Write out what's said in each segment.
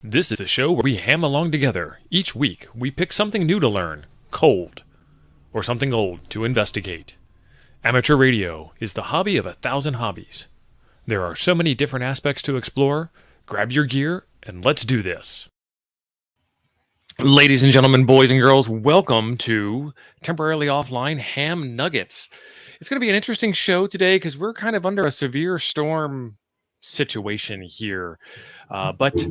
This is a show where we ham along together. Each week, we pick something new to learn, cold, or something old to investigate. Amateur radio is the hobby of 1,000 hobbies. There are so many different aspects to explore. Grab your gear, and let's do this. Ladies and gentlemen, boys and girls, welcome to Temporarily Offline Ham Nuggets. It's going to be an interesting show today because we're kind of under a severe storm situation here. But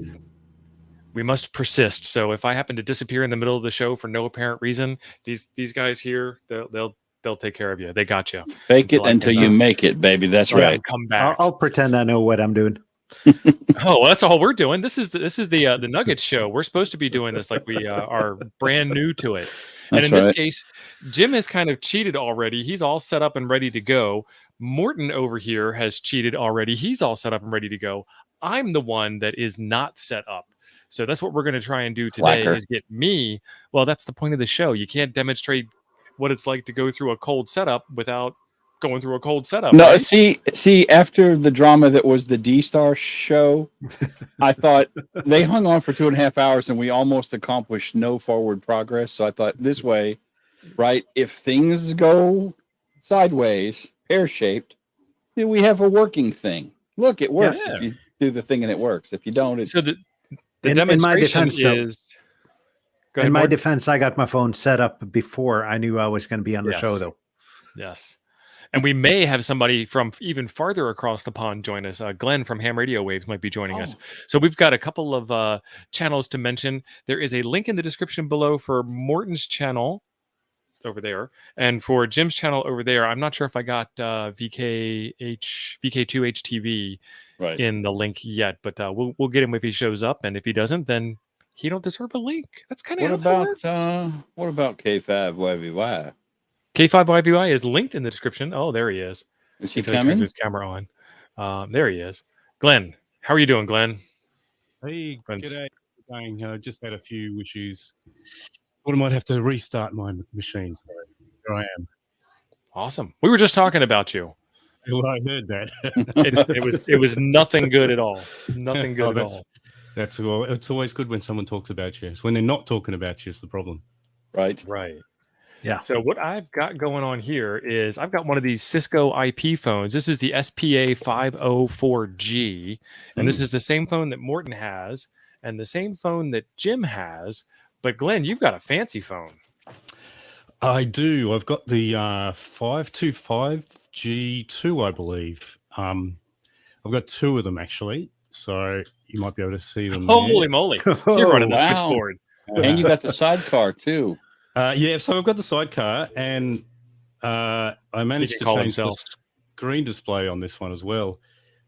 we must persist. So if I happen to disappear in the middle of the show for no apparent reason, these guys here, they'll take care of you. They got you. Fake it until you make it, baby. That's right. Come back. I'll pretend I know what I'm doing. Oh, well, that's all we're doing. This is the Nuggets show. We're supposed to be doing this like we are brand new to it. And in this case, Jim has kind of cheated already. He's all set up and ready to go. Morton over here has cheated already. He's all set up and ready to go. I'm the one that is not set up. So that's what we're going to try and do today is get me. Well, that's the point of the show. You can't demonstrate what it's like to go through a cold setup without going through a cold setup. No, right? see, after the drama that was the D-Star show, I thought they hung on for 2.5 hours and we almost accomplished no forward progress. So I thought this way, right? If things go sideways, pear-shaped, then we have a working thing. Look, it works. Yeah. If you do the thing and it works. If you don't, it's... So the demonstration is... In my defense, I got my phone set up before I knew I was going to be on the show, though. Yes. And we may have somebody from even farther across the pond join us. Glenn from Ham Radio Waves might be joining us. So we've got a couple of channels to mention. There is a link in the description below for Morton's channel over there. And for Jim's channel over there, I'm not sure if I got VK2HTV in the link yet, but we'll get him if he shows up. And if he doesn't, then he don't deserve a link. That's kind of what about K5YVY? K5YVY is linked in the description. Oh, there he is. Is he coming? His camera on. There he is. Glenn, how are you doing, Glenn? Hey, g'day. Just had a few issues. Thought I might have to restart my machine. So here I am. Awesome. We were just talking about you. Well, I heard that. it was nothing good at all. Nothing good at all. It's always good when someone talks about you. It's when they're not talking about you is the problem. Right. Yeah. So what I've got going on here is I've got one of these Cisco IP phones. This is the SPA 504G, and this is the same phone that Morton has and the same phone that Jim has. But Glenn, you've got a fancy phone. I do. I've got the 525G2, I believe. I've got two of them actually, so you might be able to see them. Holy moly! You're running the switchboard, and you got the sidecar too. Yeah, so I've got the sidecar, and I managed to change the screen display on this one as well,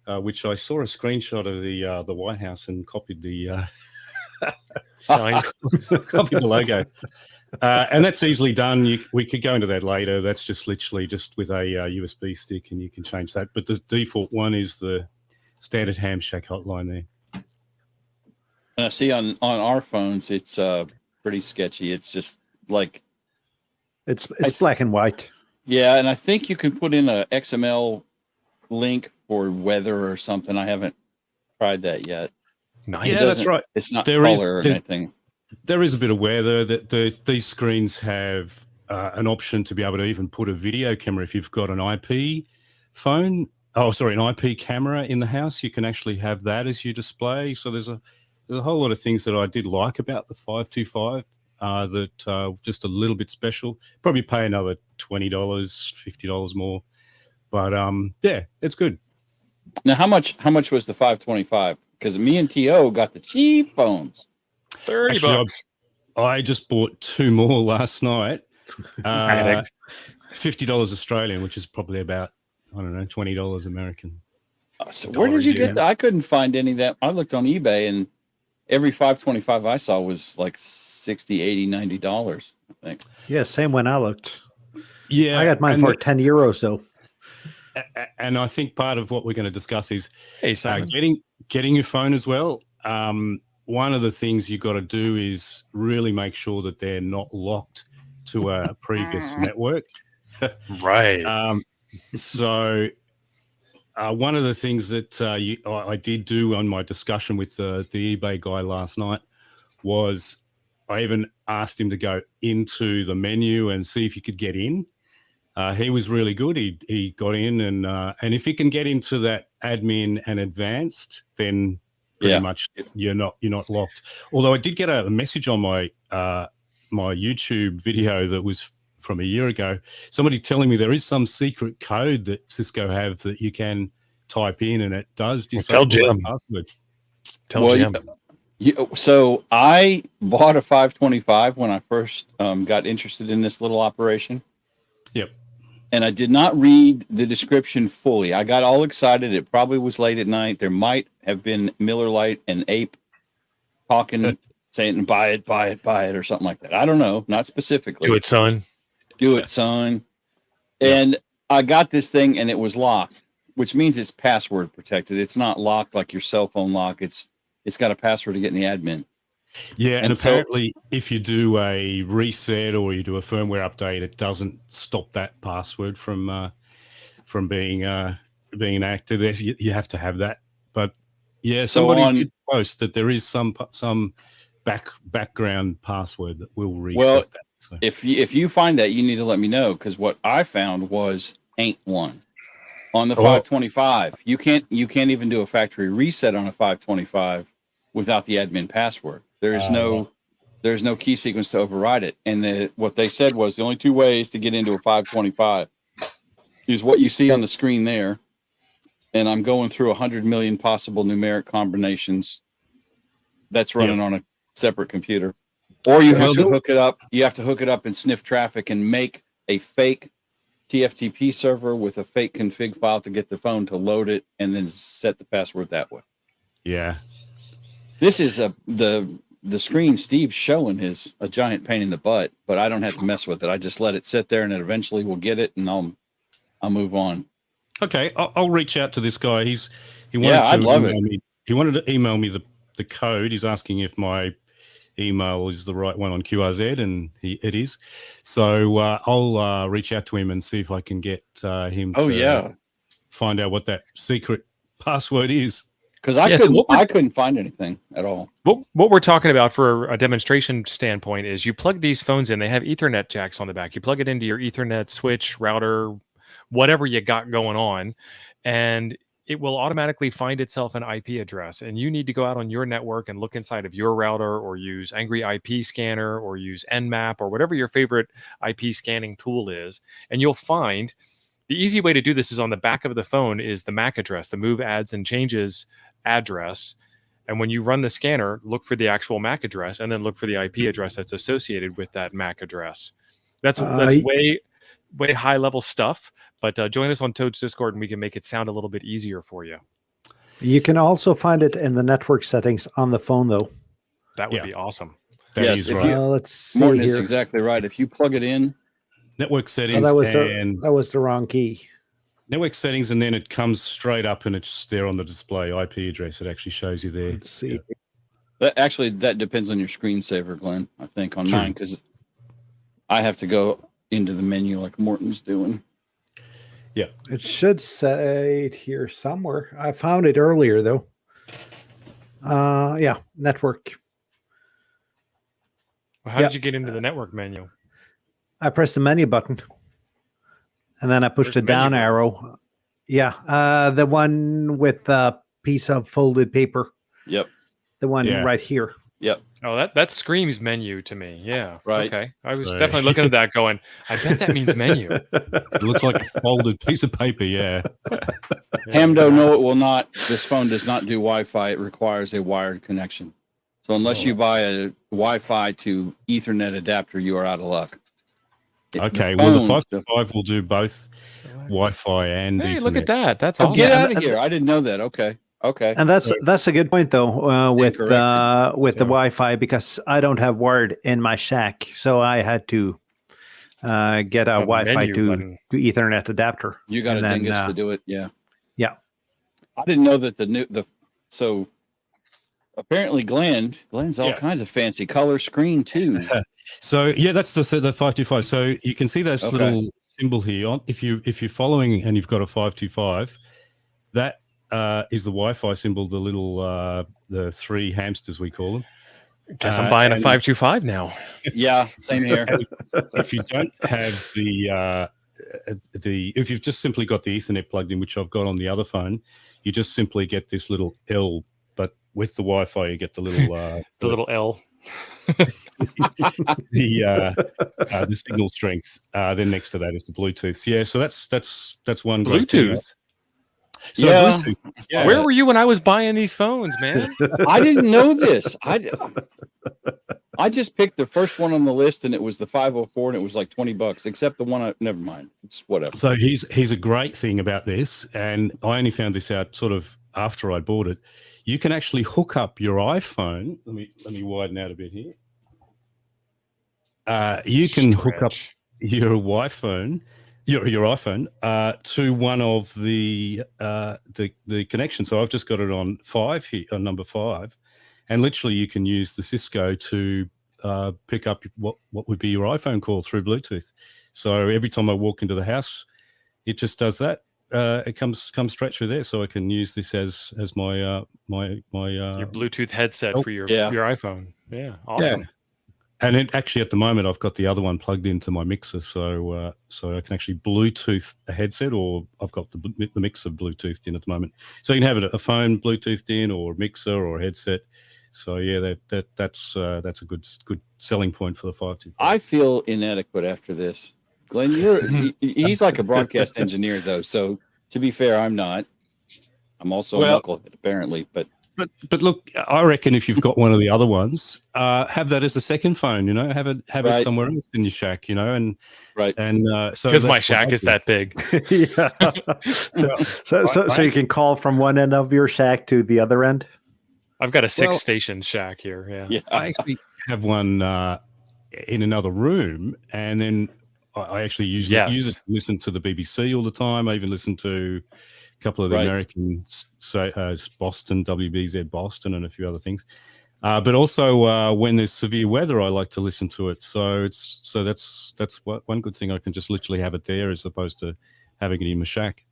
which I saw a screenshot of the White House and copied the copied the logo, and that's easily done. We could go into that later. That's just literally just with a USB stick, and you can change that. But the default one is the standard Hamshack Hotline there. And I see on our phones, it's pretty sketchy. It's just like it's black and white. Yeah, and I think you can put in a XML link for weather or something. I haven't tried that yet. Nice. Yeah, that's right. It's not color or anything. There is a bit of weather. These screens have an option to be able to even put a video camera if you've got an IP phone. Oh, sorry, an IP camera in the house. You can actually have that as your display. So there's a whole lot of things that I did like about the 525. That just a little bit special. Probably pay another $20, $50 more, but yeah, it's good. Now, how much was the 525? Because me and T.O. got the cheap phones. $30. I just bought two more last night. $50 Australian, which is probably about $20 American. So where did you get that? I couldn't find any of that. I looked on eBay and every 525 I saw was like $60, $80, $90, I think. Yeah, same when I looked. Yeah. I got mine for €10 though. And I think part of what we're going to discuss is getting your phone as well. One of the things you've got to do is really make sure that they're not locked to a previous network. Right. So One of the things that I did do on my discussion with the eBay guy last night was I even asked him to go into the menu and see if he could get in. He was really good. He got in, and if he can get into that admin and advanced, then pretty much you're not locked. Although I did get a message on my my YouTube video that was from a year ago, somebody telling me there is some secret code that Cisco have that you can type in, and it does disable Jim. that password. Tell Jim. So I bought a 525 when I first got interested in this little operation. Yep. And I did not read the description fully. I got all excited. It probably was late at night. There might have been Miller Lite and Ape talking, saying, buy it, or something like that. I don't know. Not specifically. Do it, son. Do it, son. And I got this thing and it was locked, which means it's password protected. It's not locked like your cell phone lock. It's got a password to get in the admin. Yeah, and apparently if you do a reset or you do a firmware update, it doesn't stop that password from being active. You have to have that. But yeah, somebody did post that there is some background password that will reset that. So. If you find that, you need to let me know, because what I found was ain't one on the 525. You can't even do a factory reset on a 525 without the admin password. There's no key sequence to override it. And what they said was the only two ways to get into a 525 is what you see on the screen there. And I'm going through 100 million possible numeric combinations. That's running on a separate computer. Or you have to hook it up. You have to hook it up and sniff traffic and make a fake TFTP server with a fake config file to get the phone to load it and then set the password that way. Yeah. This is the screen Steve's showing is a giant pain in the butt, but I don't have to mess with it. I just let it sit there and it eventually will get it, and I'll move on. Okay, I'll reach out to this guy. He wanted to email me the code. He's asking if my email is the right one on QRZ, and it is. So I'll reach out to him and see if I can get him to find out what that secret password is. Because I couldn't find anything at all. What we're talking about for a demonstration standpoint is you plug these phones in. They have Ethernet jacks on the back. You plug it into your Ethernet switch, router, whatever you got going on, and it will automatically find itself an IP address. And you need to go out on your network and look inside of your router, or use Angry IP Scanner, or use Nmap, or whatever your favorite IP scanning tool is. And you'll find the easy way to do this is on the back of the phone is the MAC address, the move, adds, and changes address. And when you run the scanner, look for the actual MAC address, and then look for the IP address that's associated with that MAC address. That's way high level stuff, but join us on Toad's Discord and we can make it sound a little bit easier for you. You can also find it in the network settings on the phone, though. That would be awesome. That is right. Let's see. Morton is exactly right. If you plug it in, network settings, that was the wrong key. Network settings, and then it comes straight up and it's there on the display IP address. It actually shows you there. Let's see. That depends on your screensaver, Glenn. I think on mine, because I have to go into the menu like Morton's doing. Yeah, it should say it here somewhere. I found it earlier though. Network. Well, how did you get into the network menu? I pressed the menu button, and then I pushed the down arrow. Yeah, the one with the piece of folded paper. Yep. The one right here. Yep. Oh, that screams menu to me. Yeah. Right. Okay. I was definitely looking at that going, I bet that means menu. It looks like a folded piece of paper. Yeah. Hamdo, no, it will not. This phone does not do Wi-Fi. It requires a wired connection. So unless you buy a Wi-Fi to Ethernet adapter, you are out of luck. Okay. Well, the 525 will do both Wi-Fi and Ethernet. Look at that. That's awesome. Get out of here. I didn't know that. Okay. And that's a good point though, with the Wi-Fi, because I don't have wired in my shack, so I had to get a Wi-Fi to Ethernet adapter. You got a dingus to do it. Yeah. I didn't know that so apparently Glenn's all kinds of fancy color screen too. So that's the 525. So you can see this little symbol here. If you're following and you've got a 525. that is the Wi-Fi symbol, the little the three hamsters we call them. Guess I'm buying a 525 now. Yeah, same here. If you don't have if you've just simply got the Ethernet plugged in, which I've got on the other phone, you just simply get this little L, but with the Wi-Fi you get the little the little L. the signal strength. Then next to that is the Bluetooth. Yeah, so that's one Bluetooth. So yeah. Bluetooth, yeah. Where were you when I was buying these phones, man? I didn't know this. I just picked the first one on the list, and it was the 504, and it was like $20. Except the one, never mind. It's whatever. So here's a great thing about this, and I only found this out sort of after I bought it. You can actually hook up your iPhone. Let me widen out a bit here. You can hook up your Wi-Fi, your iPhone to one of the connections. So I've just got it on 5 here, on number 5, and literally you can use the Cisco to pick up what would be your iPhone call through Bluetooth. So every time I walk into the house, it just does that. It comes straight through there, so I can use this as my your Bluetooth headset for your iPhone. Yeah, awesome. Yeah. And it, actually, at the moment, I've got the other one plugged into my mixer, so I can actually Bluetooth a headset, or I've got the mixer Bluetoothed in at the moment. So you can have it a phone Bluetoothed in, or a mixer, or a headset. So yeah, that's a good selling point for the 525. I feel inadequate after this. Glenn, he's like a broadcast engineer, though. So to be fair, I'm not. I'm also a knucklehead, apparently, but. But look, I reckon if you've got one of the other ones, have that as a second phone. You know, have it somewhere else in your shack. You know, and so because my shack is that big. Yeah. So you can call from one end of your shack to the other end. I've got a 6-station shack here. Yeah. I actually have one in another room, and then I actually use it to listen to the BBC all the time. I even listen to couple of the American, Boston, WBZ Boston, and a few other things. But also when there's severe weather, I like to listen to it. So that's one good thing. I can just literally have it there as opposed to having it in my shack.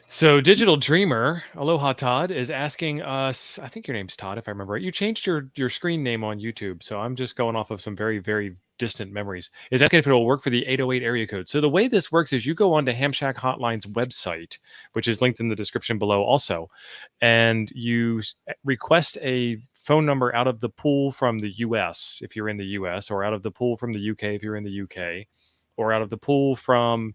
So Digital Dreamer, Aloha Todd, is asking us, I think your name's Todd, if I remember right. You changed your screen name on YouTube. So I'm just going off of some very, very distant memories. Is asking if it'll work for the 808 area code. So the way this works is you go on to Hamshack Hotline's website, which is linked in the description below also, and you request a phone number out of the pool from the US if you're in the US, or out of the pool from the UK if you're in the UK, or out of the pool from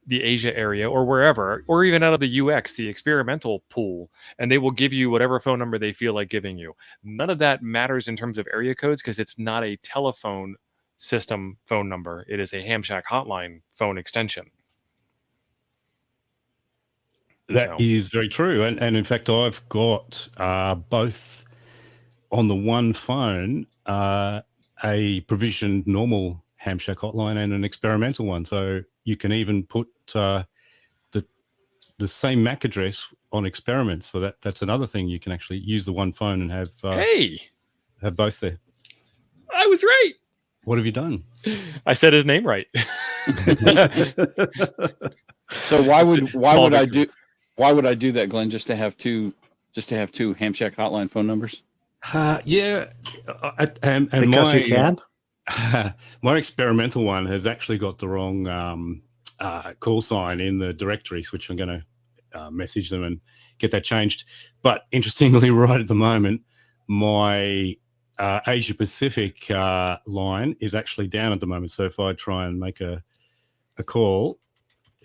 the Asia area or wherever, or even out of the UX, the experimental pool, and they will give you whatever phone number they feel like giving you. None of that matters in terms of area codes because it's not a telephone system phone number. It is a Hamshack Hotline phone extension. That is very true. And in fact, I've got both on the one phone, a provisioned normal Hamshack Hotline and an experimental one. So you can even put the same MAC address on experiments. So that's another thing. You can actually use the one phone and have both there. I was right. What have you done? I said his name right. So why would I do that, Glenn? Just to have two Hamshack Hotline phone numbers? Yeah, and because you can. My experimental one has actually got the wrong call sign in the directories, which I'm going to message them and get that changed. But interestingly, right at the moment, my Asia Pacific line is actually down at the moment. So if I try and make a call,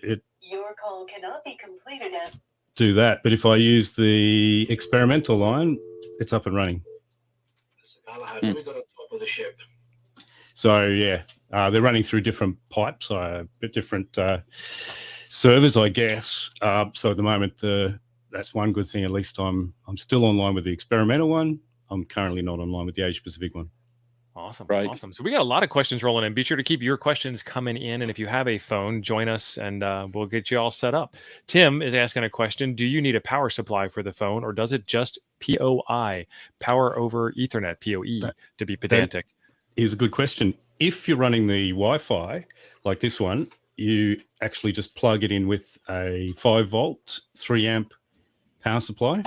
your call cannot be completed at do that. But if I use the experimental line, it's up and running. So yeah, they're running through different pipes, different servers, I guess. So at the moment, that's one good thing. At least I'm still online with the experimental one. I'm currently not online with the Asia Pacific one. Awesome. Right. Awesome. So we got a lot of questions rolling in. Be sure to keep your questions coming in. And if you have a phone, join us and we'll get you all set up. Tim is asking a question. Do you need a power supply for the phone, or does it just POI, power over Ethernet, PoE, to be pedantic? Is a good question. If you're running the Wi-Fi like this one, you actually just plug it in with a 5-volt, 3-amp power supply,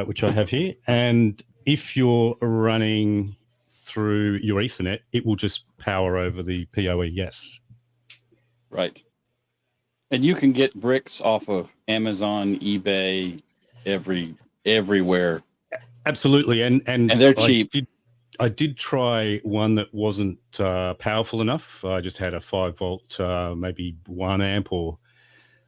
which I have here. And if you're running through your Ethernet, it will just power over the PoE. Yes. Right. And you can get bricks off of Amazon, eBay, everywhere. Absolutely. And they're cheap. I did try one that wasn't powerful enough. I just had a 5-volt, maybe 1 amp or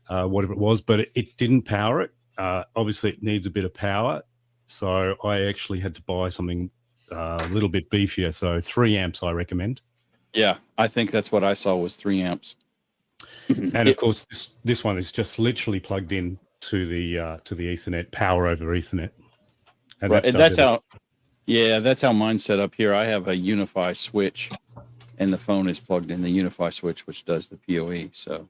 whatever it was, but it didn't power it. Obviously, it needs a bit of power. So I actually had to buy something a little bit beefier. So 3 amps, I recommend. Yeah, I think that's what I saw was 3 amps. And of course, this one is just literally plugged in to the Ethernet, power over Ethernet. And right, and that's how mine's set up here. I have a Unify switch, and the phone is plugged in the Unify switch, which does the PoE. So,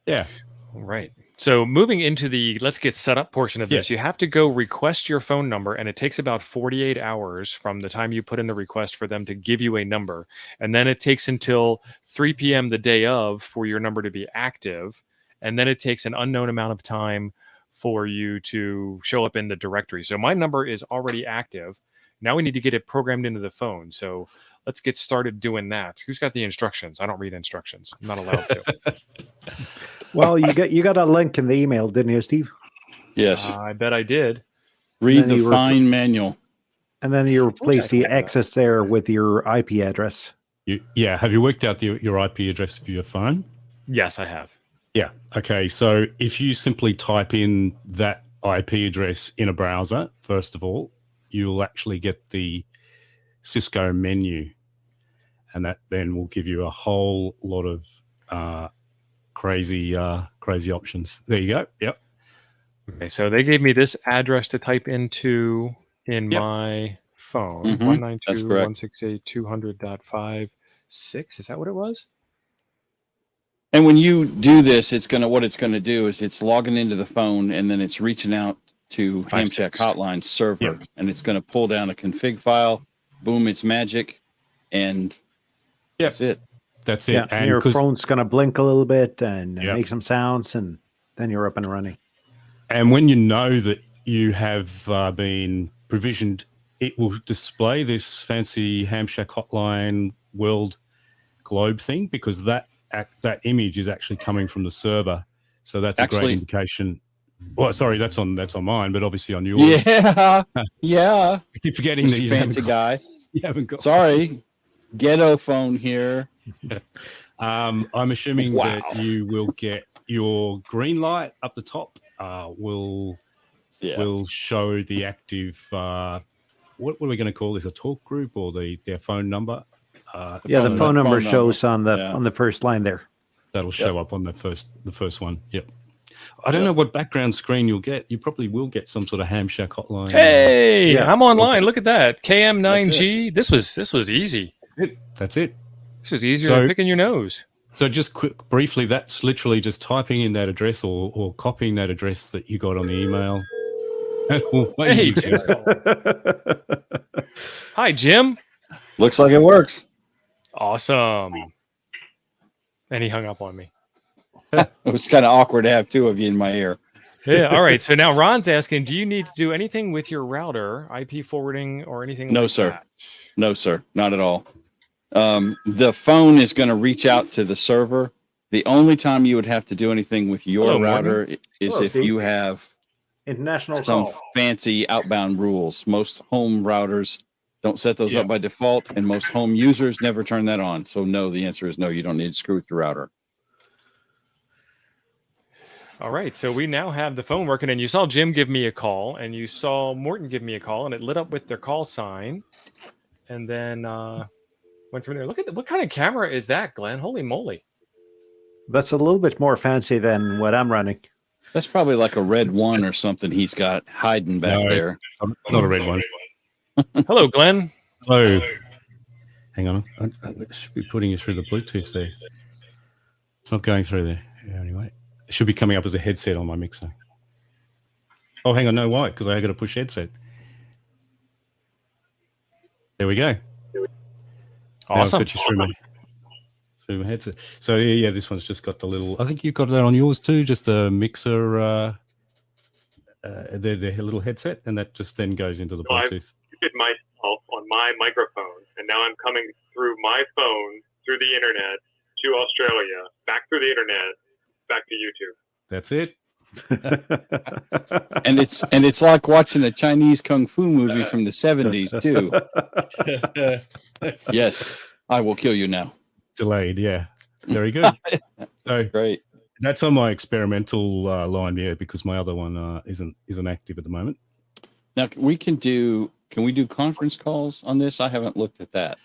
yeah. All right. So moving into the let's get set up portion of this, you have to go request your phone number, and it takes about 48 hours from the time you put in the request for them to give you a number. And then it takes until 3 p.m. the day of for your number to be active. And then it takes an unknown amount of time for you to show up in the directory. So my number is already active. Now we need to get it programmed into the phone. So let's get started doing that. Who's got the instructions? I don't read instructions. I'm not allowed to. Well, you got a link in the email, didn't you, Steve? Yes. I bet I did. Read the fine manual. And then you replace the access there with your IP address. Have you worked out your IP address for your phone? Yes, I have. Yeah. Okay. So if you simply type in that IP address in a browser, first of all, you'll actually get the Cisco menu. And that then will give you a whole lot of crazy options. There you go. Yep. Okay, so they gave me this address to type into in my phone. 192.168.200.56. Is that what it was? And when you do this, what it's gonna do is it's logging into the phone, and then it's reaching out to Hamshack Hotline server, and it's gonna pull down a config file. Boom, it's magic, and that's it. That's it. Yeah, and your phone's going to blink a little bit and make some sounds, and then you're up and running. And when you know that you have been provisioned, it will display this fancy Hamshack Hotline world globe thing, because that image is actually coming from the server. So that's a great indication. Well, sorry, that's on mine, but obviously on yours. Yeah. I keep forgetting that you fancy guy. You haven't got. Sorry, ghetto phone here. I'm assuming that you will get your green light up the top. Will show the active. What are we going to call this? A talk group or their phone number? The phone number shows on the first line there. That'll show up on the first one. Yep. I don't know what background screen you'll get. You probably will get some sort of Hamshack Hotline. Hey, I'm online. Look at that. KM9G. This was easy. That's it. This is easier than picking your nose. So just briefly, that's literally just typing in that address or copying that address that you got on the email. Hey, Jim's calling. Hi, Jim. Looks like it works. Awesome. And he hung up on me. It was kind of awkward to have two of you in my ear. Yeah. All right. So now Ron's asking, do you need to do anything with your router, IP forwarding or anything like that? No, sir. Not at all. The phone is going to reach out to the server. The only time you would have to do anything with your router is if you have some fancy outbound rules. Most home routers don't set those up by default, and most home users never turn that on. So no, the answer is no, you don't need to screw with your router. All right, so we now have the phone working, and you saw Jim give me a call, and you saw Morton give me a call, and it lit up with their call sign, and then went from there. Look at what kind of camera is that, Glenn? Holy moly! That's a little bit more fancy than what I'm running. That's probably like a Red One or something he's got hiding back there. Not a Red One. Hello, Glenn. Hello. Hang on, I should be putting you through the Bluetooth there. It's not going through there. Yeah, anyway. It should be coming up as a headset on my mixer. Oh, hang on. No, why? Because I got to push headset. There we go. Awesome. Now I've got you through my headset. So yeah, this one's just got the little. I think you got that on yours too. Just a mixer, their little headset, and that just then goes into the Bluetooth. I muted myself on my microphone, and now I'm coming through my phone through the internet to Australia, back through the internet, back to YouTube. That's it. and it's like watching a Chinese kung fu movie from the 70s too. Yes, I will kill you now. Delayed, yeah. Very good. That's great. That's on my experimental line, yeah, because my other one isn't active at the moment. Now can we do conference calls on this? I haven't looked at that.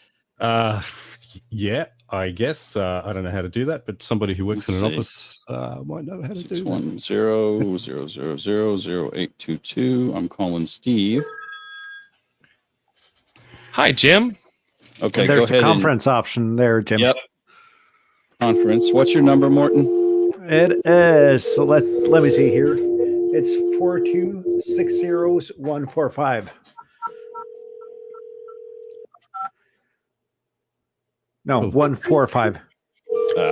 Yeah, I guess. I don't know how to do that, but somebody who works in an office might know how to do that. 610-000-0822. I'm calling Steve. Hi, Jim. Okay, there's go ahead. A conference option there, Jim. Yep. Conference. What's your number, Morton? It is. So let me see here. It's 4260145. No, 145.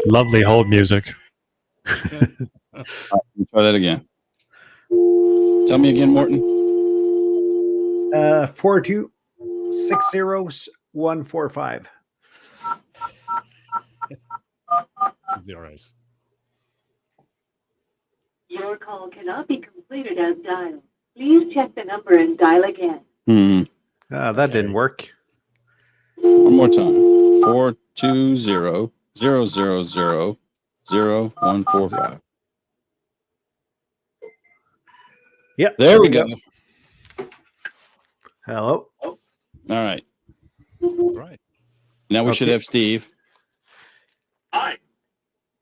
Lovely hold music. Try that again. Tell me again, Morton. 4260145. Zeros. Your call cannot be completed as dialed. Please check the number and dial again. That didn't work. One more time. 420-000-0145. Yep. There we go. Hello. All right. Right. Now we should have Steve. Hi.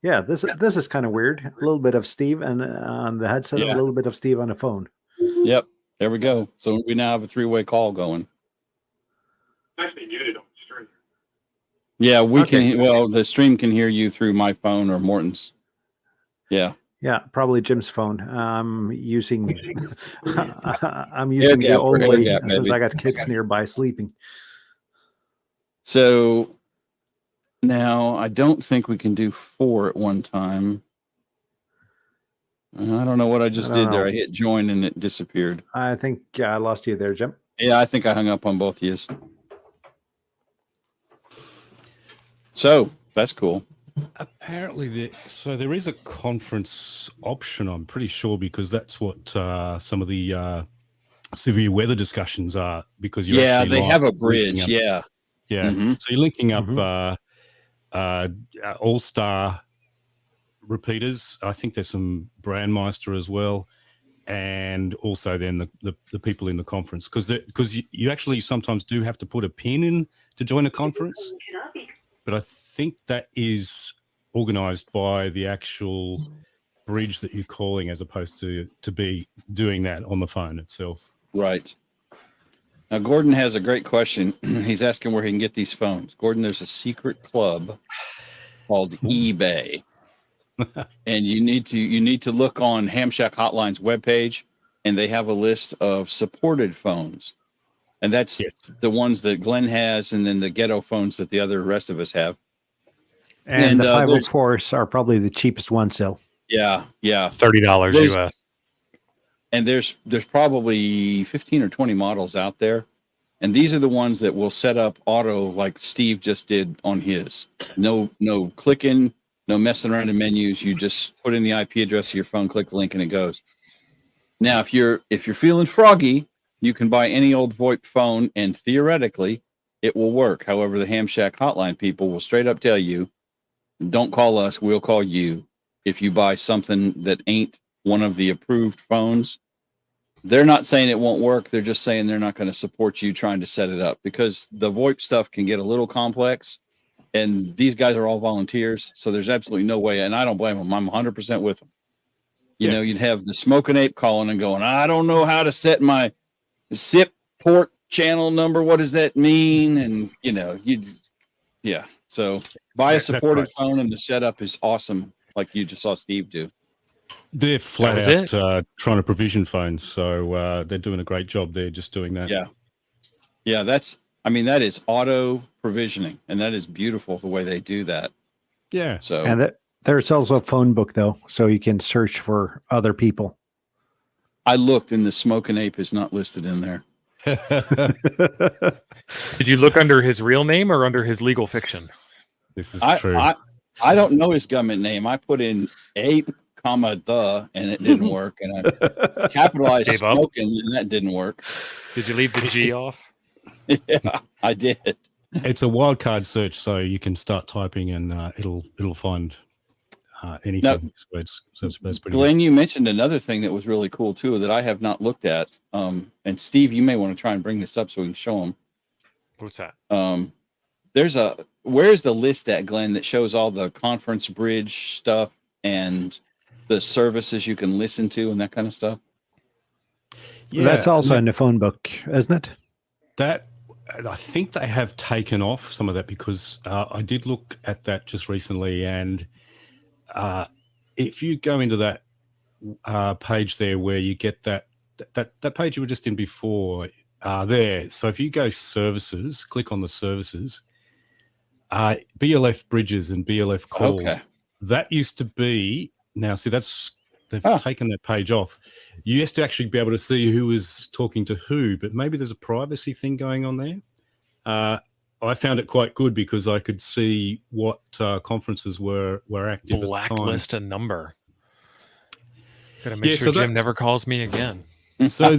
Yeah, this is kind of weird. A little bit of Steve and on the headset, a little bit of Steve on the phone. Yep. There we go. So we now have a three-way call going. Actually muted on the stream. Yeah, we can. Well, the stream can hear you through my phone or Morton's. Yeah. Yeah, probably Jim's phone. I'm using the old way since I got kids nearby sleeping. So now I don't think we can do 4 at one time. I don't know what I just did there. I hit join and it disappeared. I think I lost you there, Jim. Yeah, I think I hung up on both of you. So that's cool. Apparently, there is a conference option, I'm pretty sure, because that's what some of the severe weather discussions are. Because you're they have a bridge. Yeah. Mm-hmm. So you're linking up all-star repeaters. I think there's some Brandmeister as well, and also then the people in the conference, because you actually sometimes do have to put a pin in to join a conference. But I think that is organized by the actual bridge that you're calling, as opposed to be doing that on the phone itself. Right. Now, Gordon has a great question. He's asking where he can get these phones. Gordon, there's a secret club called eBay. And you need to look on Hamshack Hotline's webpage, and they have a list of supported phones. And that's the ones that Glenn has, and then the ghetto phones that the rest of us have. And the 504s are probably the cheapest ones, so. Yeah. $30 US. And there's probably 15 or 20 models out there. And these are the ones that will set up auto like Steve just did on his. No clicking, no messing around in menus. You just put in the IP address of your phone, click the link, and it goes. Now, if you're feeling froggy, you can buy any old Voip phone, and theoretically, it will work. However, the Hamshack Hotline people will straight up tell you, don't call us, we'll call you. If you buy something that ain't one of the approved phones, they're not saying it won't work. They're just saying they're not going to support you trying to set it up, because the Voip stuff can get a little complex, and these guys are all volunteers. So there's absolutely no way. And I don't blame them. I'm 100% with them. You know, you'd have the smoking ape calling and going, I don't know how to set my SIP port channel number. What does that mean? And, so buy a supported phone, and the setup is awesome. Like you just saw Steve do. They're flat out trying to provision phones. So they're doing a great job. They're just doing that. Yeah. That is auto provisioning, and that is beautiful the way they do that. Yeah. So And there's also a phone book though, so you can search for other people. I looked, and the Smoking Ape is not listed in there. Did you look under his real name or under his legal fiction? This is true. I don't know his government name. I put in ape, comma, the, and it didn't work. And I capitalized Gave up? smoking, and that didn't work. Did you leave the G off? Yeah, I did. It's a wildcard search, so you can start typing and it'll find anything. Now, So it's pretty Glenn, you mentioned another thing that was really cool too that I have not looked at. And Steve, you may want to try and bring this up so we can show them. What's that? Where's the list at, Glenn, that shows all the conference bridge stuff and the services you can listen to and that kind of stuff? Yeah, that's also in the phone book, isn't it? That I think they have taken off some of that because I did look at that just recently, and if you go into that page there where you get that page you were just in before there, so if you go services, click on the services, BLF bridges and BLF calls. Okay. That used to be, now see they've taken that page off. You used to actually be able to see who was talking to who, but maybe there's a privacy thing going on there. I found it quite good because I could see what conferences were active Blacklist at a number. Gotta make sure Jim never calls me again. So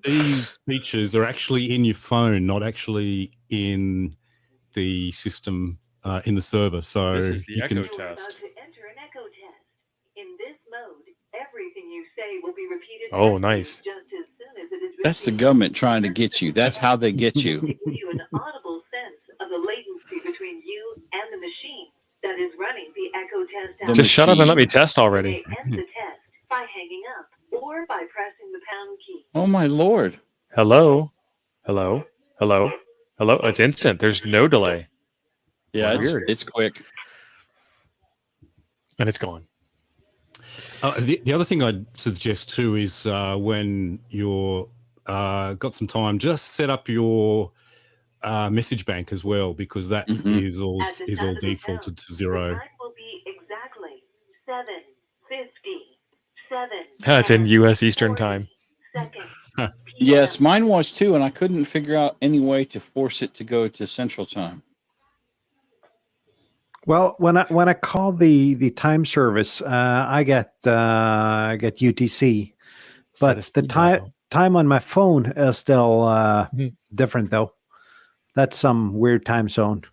these features are actually in your phone, not actually in the system, in the server. So this is the you echo can test. About to enter an echo test. In this mode, everything you say will be repeated. Oh, nice. Just as soon as it is That's the received. government trying to get you. That's how they get you. To give you an audible sense of the latency between you and the machine that is running the echo test. The Just shut up and let me machine. test already. They end the test by hanging up or by pressing the pound key. Oh my Lord. Hello? Hello? Hello? Hello? It's instant. There's no delay. Yeah, Weird. it's quick. And it's gone. The other thing I'd suggest too is when you're got some time, just set up your message bank as well, because that is all At the start of the defaulted to count, 0. The time will be exactly 7:57. It's in U.S. Eastern Time. Yes, mine was too, and I couldn't figure out any way to force it to go to Central Time. Well, when I call the time service, I get UTC, but the time on my phone is still different though. That's some weird time zone.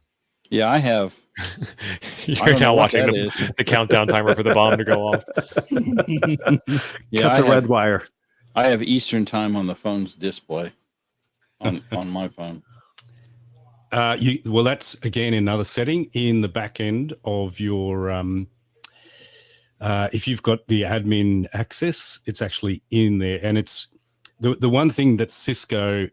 Yeah, I have. You're now watching the countdown timer for the bomb to go off. Yeah, Cut the red wire. I have Eastern Time on the phone's display on my phone. Well, that's again another setting in the back end of your. If you've got the admin access, it's actually in there, and it's the one thing that Cisco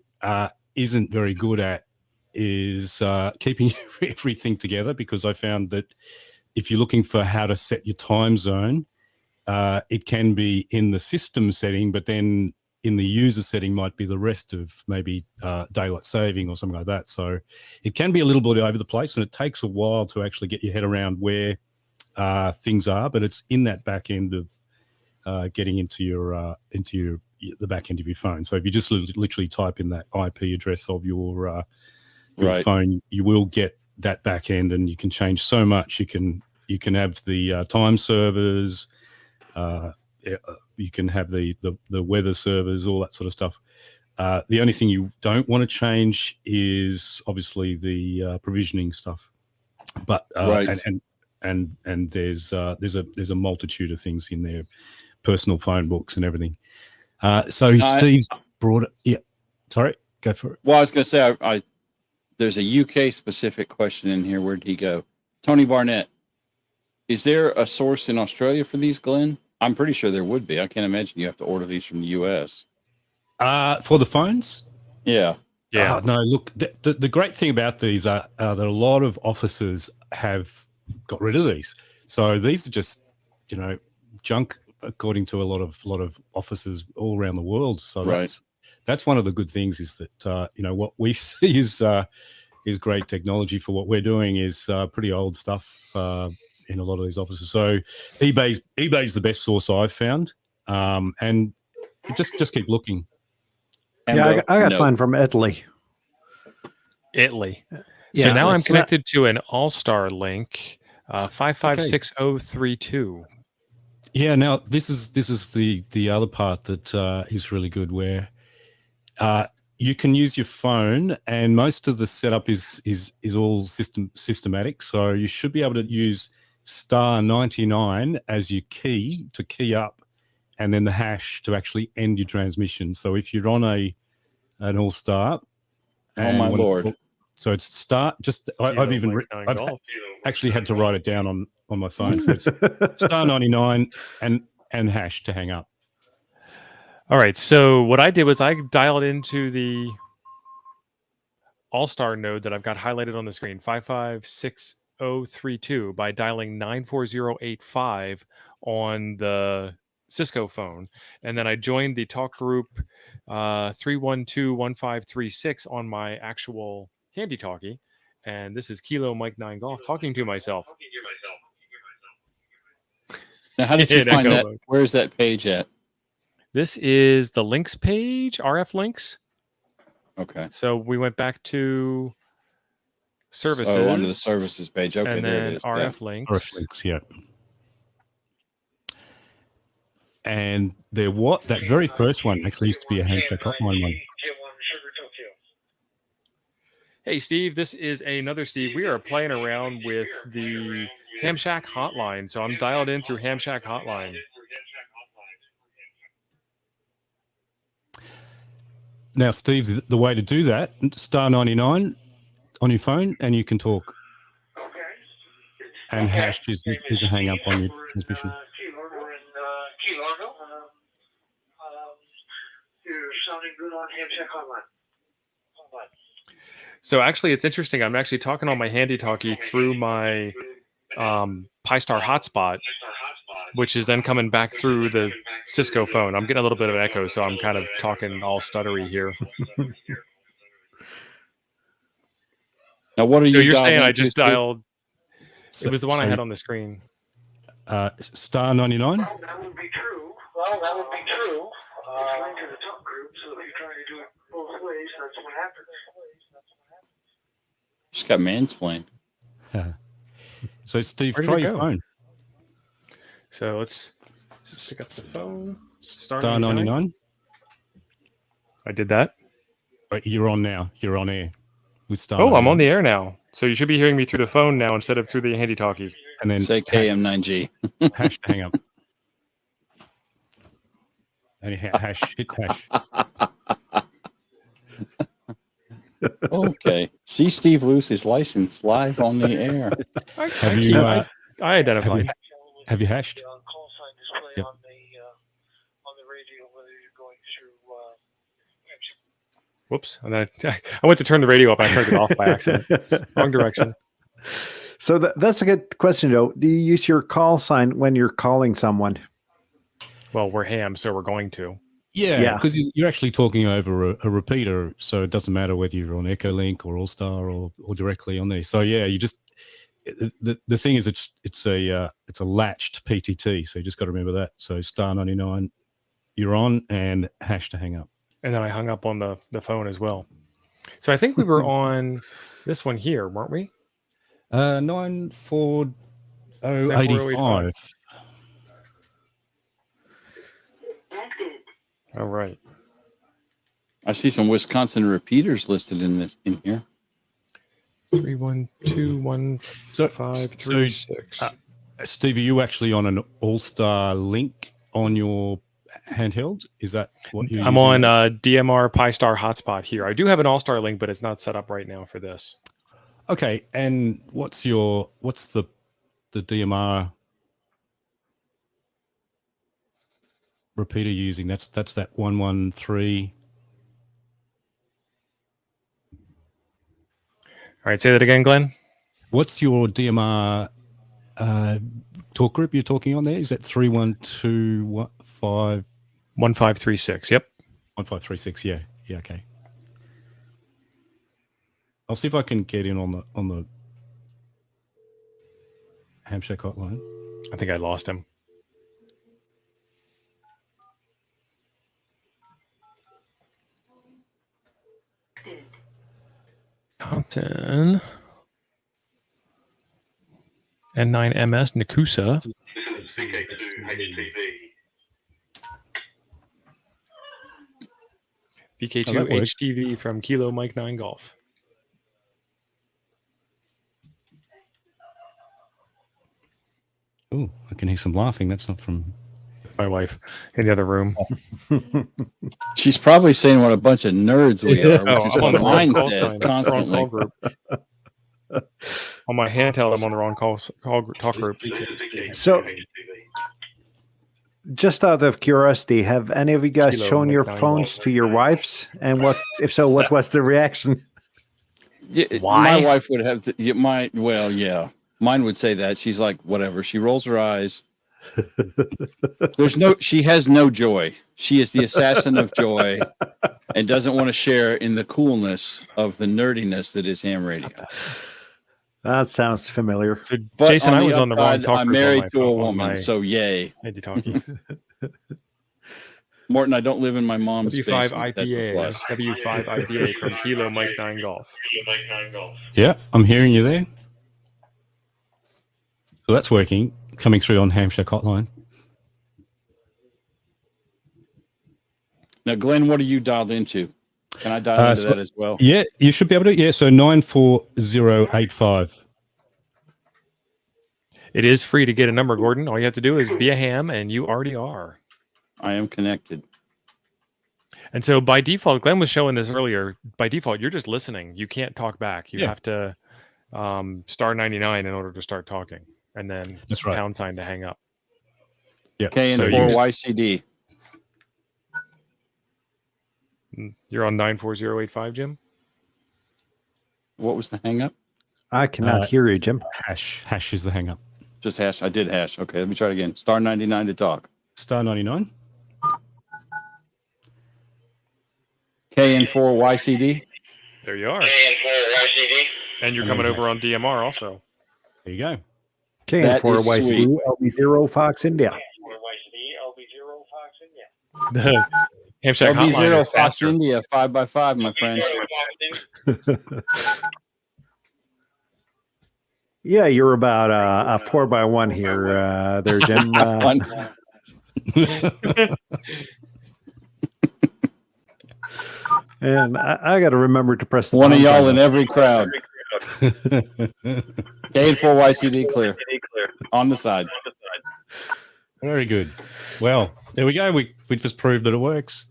isn't very good at is keeping everything together. Because I found that if you're looking for how to set your time zone, it can be in the system setting, but then in the user setting might be the rest of maybe daylight saving or something like that. So it can be a little bit over the place, and it takes a while to actually get your head around where things are. But it's in that back end of getting into the back end of your phone. So if you just literally type in that IP address of your phone, you will get that back end, and you can change so much. You can have the time servers. You can have the weather servers, all that sort of stuff. The only thing you don't want to change is obviously the provisioning stuff. But and there's a multitude of things in there, personal phone books and everything. So Steve's brought it. Yeah, sorry, go for it. Well, I was going to say there's a UK specific question in here. Where'd he go? Tony Barnett. Is there a source in Australia for these, Glenn? I'm pretty sure there would be. I can't imagine you have to order these from the US. For the phones? Yeah. Yeah. No, look, the great thing about these are that a lot of offices have got rid of these. So these are just, junk according to a lot of offices all around the world. So that's one of the good things is that, what we see is, is great technology for what we're doing is pretty old stuff in a lot of these offices. So eBay's the best source I've found, and just keep looking. Yeah, I got mine from Italy. Italy. Yeah, so now I'm connected to an All-Star link, 556032. Yeah. Now this is the other part that is really good, where you can use your phone, and most of the setup is all systematic. So you should be able to use *99 as your key to key up, and then the hash to actually end your transmission. So if you're on an All-Star, oh my Lord! So it's start. Just I've actually had to write it down on my phone. So it's *99 and hash to hang up. All right. So what I did was I dialed into the All-Star node that I've got highlighted on the screen, 556032, by dialing 94085 on the Cisco phone, and then I joined the talk group 3121536 on my actual handy talkie, and this is Kilo Mike 9 Golf talking to myself. Now, how did you find that? Where is that page at? This is the links page, RF links. Okay. So we went back to services. Oh, onto the services page. Okay, and there then it is. RF links. RF links, yeah. And that very first one actually used to be a Hamshack Hotline one. Hey, Steve, this is another Steve. We are playing around with the Hamshack Hotline. So I'm dialed in through Hamshack Hotline. Now, Steve, the way to do that, *99 on your phone, and you can talk. Okay. And hash is a hang up on your transmission. Key Largo. You're sounding good on Hamshack Hotline. So actually, it's interesting. I'm actually talking on my handy talkie through my Pi-Star hotspot, which is then coming back through the Cisco phone. I'm getting a little bit of an echo, so I'm kind of talking all stuttery here. Now, what are you? So you're saying I just dialed? It was the one I had on the screen. *99. Well, that would be true. It's linked to the talk group, so if you're trying to do it both ways, that's what happens. Just got mansplained. So, Steve, try your phone. So let's stick up the phone. *99. I did that. You're on now. You're on air with *99. Oh, I'm on the air now. So you should be hearing me through the phone now instead of through the handy talkie. And then say KM9G. Hash to hang up. And hit hash. Okay. See Steve lose his license live on the air. I identified. Have you hashed? Call sign display on the radio, whether you're going through. Whoops! And I went to turn the radio up. And I turned it off by accident. Wrong direction. So that's a good question, Joe. Do you use your call sign when you're calling someone? Well, we're ham, so we're going to. Yeah, because you're actually talking over a repeater, so it doesn't matter whether you're on Echolink or All-Star or directly on there. So yeah, you just the thing is it's a latched PTT, so you just got to remember that. So *99, you're on, and hash to hang up. And then I hung up on the phone as well. So I think we were on this one here, weren't we? 94085. All right. I see some Wisconsin repeaters listed in here. 3121536. Steve, are you actually on an All-Star link on your handheld? Is that what you're I'm using? on DMR Pi-Star hotspot here. I do have an All-Star link, but it's not set up right now for this. Okay, and what's the DMR repeater using? That's that 113. All right, say that again, Glenn. What's your DMR talk group you're talking on there? Is that 31215? 1536. Yep. 1536. Yeah. Okay. I'll see if I can get in on the Hamshack Hotline. I think I lost him. Compton. N9MS Nakusa. VK2 HTV from Kilo Mike 9 Golf. Oh, I can hear some laughing. That's not from my wife in the other room. She's probably saying what a bunch of nerds we are, which is what mine says sign, constantly. Group. On my handheld, I'm on the wrong talk group. So, just out of curiosity, have any of you guys shown your phones to your wives? And what, if so, what was the reaction? Why? My wife would have yeah. Mine would say that. She's like, whatever. She rolls her eyes. She has no joy. She is the assassin of joy and doesn't want to share in the coolness of the nerdiness that is ham radio. That sounds familiar. So, Jason, I was on the wrong talk. I'm married to a woman, so yay. Morton, I don't live in my mom's W5 basement. IPA. W5 IPA from Kilo Mike 9 Golf. Yeah, I'm hearing you there. So that's working. Coming through on Hamshack Hotline. Now, Glenn, what are you dialed into? Can I dial into that as well? Yeah, you should be able to. Yeah, so 94085. It is free to get a number, Gordon. All you have to do is be a ham, and you already are. I am connected. And so by default, Glenn was showing this earlier. By default, you're just listening. You can't talk back. You have to star 99 in order to start talking. And then that's right. Pound sign to hang up. Yeah. KN4YCD. You're on 94085, Jim? What was the hang up? I cannot hear you, Jim. Hash is the hang up. Just hash. I did hash. Okay, let me try it again. Star 99 to talk. Star 99. KN4YCD. There you are. KN4YCD. And you're coming over on DMR also. There you go. KN4YCD, LB0 Fox India. The Hamshack Hotline is Fox India 5x5, my friend. Yeah, you're about a 4x1 here, there, Jim. And I got to remember to press the one of y'all in every crowd. KN4YCD clear. On the side. Very good. Well, there we go. We just proved that it works.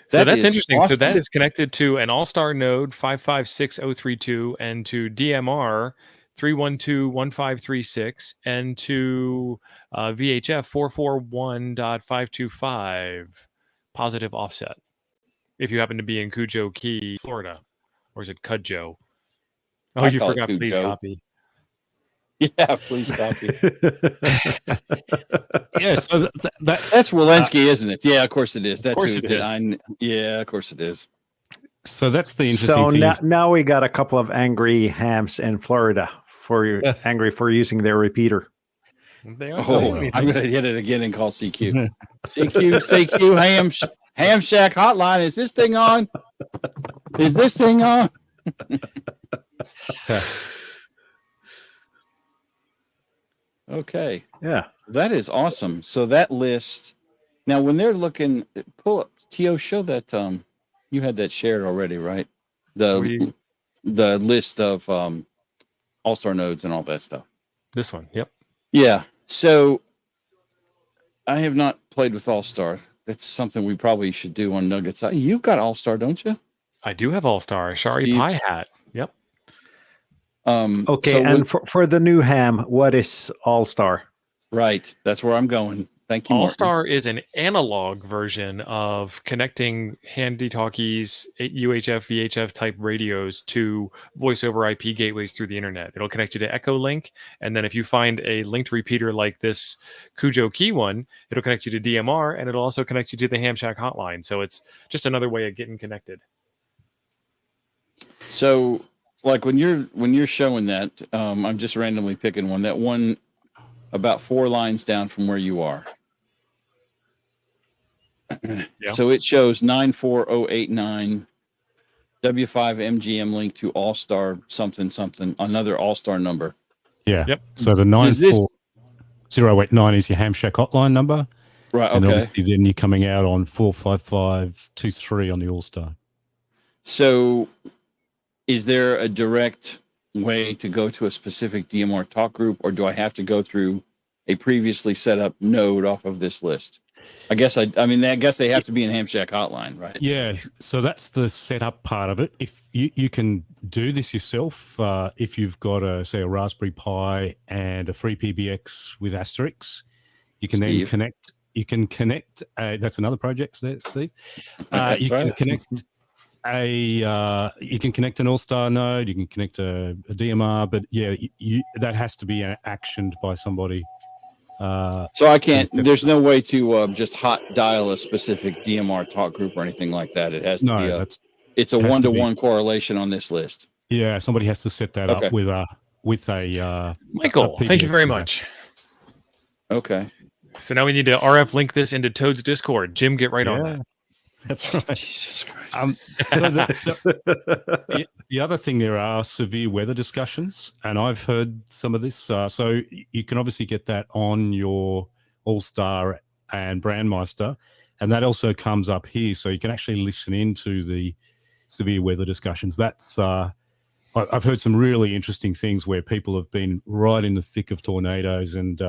So that's interesting. Awesome. So that is connected to an all-star node 556032 and to DMR 3121536 and to VHF 441.525 positive offset. If you happen to be in Cujo Key, Florida, or is it Cudjo? Oh, you forgot. Please copy. Yeah, please copy. Yeah, so that's Walensky, isn't it? Yeah, of course it is. That's who it is. Yeah, of course it is. So that's the interesting thing. So now we got a couple of angry hams in Florida angry for using their repeater. I'm going to hit it again and call CQ. CQ, Hamshack Hotline. Is this thing on? Is this thing on? Okay. Yeah. That is awesome. So that list. Now, when they're looking, pull up, T.O., show that you had that shared already, right? The list of all-star nodes and all that stuff. This one. Yep. Yeah. So I have not played with All-Star. That's something we probably should do on Nuggets. You've got All-Star, don't you? I do have All-Star. Shari Pie hat. Yep. Okay, so and for the new ham, what is All-Star? Right. That's where I'm going. Thank you, All-Star is an analog version of connecting handy-talkies, UHF, VHF type radios to voice over IP gateways through the internet. It'll connect you to Echolink, and then if you find a linked repeater like this Cujo Key one, it'll connect you to DMR, and it'll also connect you to the Hamshack Hotline. So it's just another way of getting connected. So, like when you're showing that, I'm just randomly picking one. That one about 4 lines down from where you are. Yeah. So it shows 94089 W5 MGM link to All Star something something, another All Star number. Yeah. Yep. So the 94089 is your Hamshack Hotline number. Right. Okay. And obviously then you're coming out on 45523 on the All Star. So is there a direct way to go to a specific DMR talk group, or do I have to go through a previously set up node off of this list? I guess I guess they have to be in Hamshack Hotline, right? Yeah, so that's the setup part of it. If you can do this yourself, if you've got a Raspberry Pi and a free PBX with asterisks, you can then connect. You can connect. That's another project, Steve. You can connect you can connect an All-Star node. You can connect a DMR, but yeah, that has to be actioned by somebody. So I can't. There's no way to just hot dial a specific DMR talk group or anything like that. It has to be it's a 1-to-1 correlation on this list. Yeah, somebody has to set that up with a Michael. Thank you very much. Okay. So now we need to RF link this into Toad's Discord. Jim, get right on that. That's right. Jesus Christ. So the other thing, there are severe weather discussions, and I've heard some of this. So you can obviously get that on your All-Star and Brandmeister, and that also comes up here. So you can actually listen into the severe weather discussions. That's I've heard some really interesting things where people have been right in the thick of tornadoes, and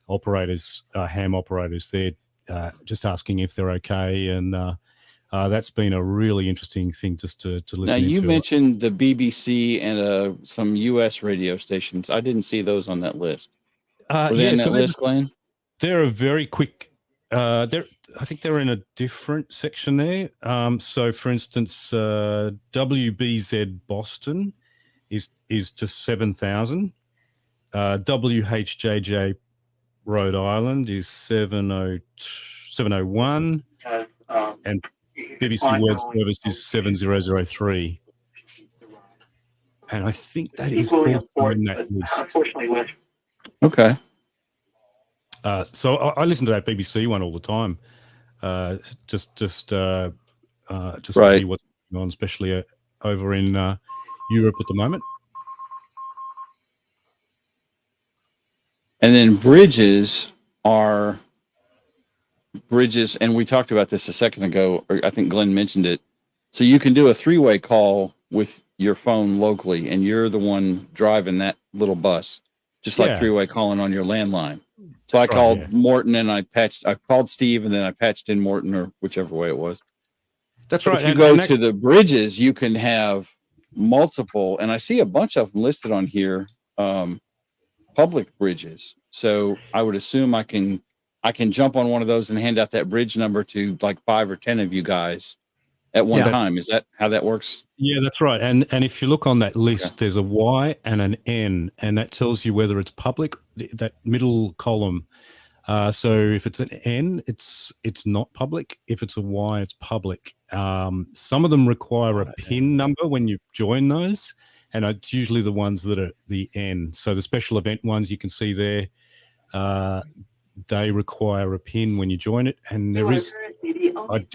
operators, ham operators, they're just asking if they're okay, and that's been a really interesting thing just to listen to. Now, you mentioned the BBC and some U.S. radio stations. I didn't see those on that list. Were they in that list, Glenn? They're a very quick. I think they're in a different section there. So, for instance, WBZ Boston is just 7,000. WHJJ Rhode Island is 701, and BBC World Service is 7003. And I think that is also in that list. Okay. So I listen to that BBC one all the time, just to see what's going on, especially over in Europe at the moment. And then bridges, and we talked about this a second ago, or I think Glenn mentioned it. So you can do a 3-way call with your phone locally, and you're the one driving that little bus, just like 3-way calling on your landline. So I called Morton, and I called Steve, and then I patched in Morton, or whichever way it was. That's right. If you go to the bridges, you can have multiple, and I see a bunch of them listed on here. Public bridges. So I would assume I can jump on one of those and hand out that bridge number to like 5 or 10 of you guys at one time. Is that how that works? Yeah, that's right. And if you look on that list, there's a Y and an N, and that tells you whether it's public, that middle column. So if it's an N, it's not public. If it's a Y, it's public. Some of them require a PIN number when you join those, and it's usually the ones that are the N. So the special event ones you can see there, they require a PIN when you join it. And there is, I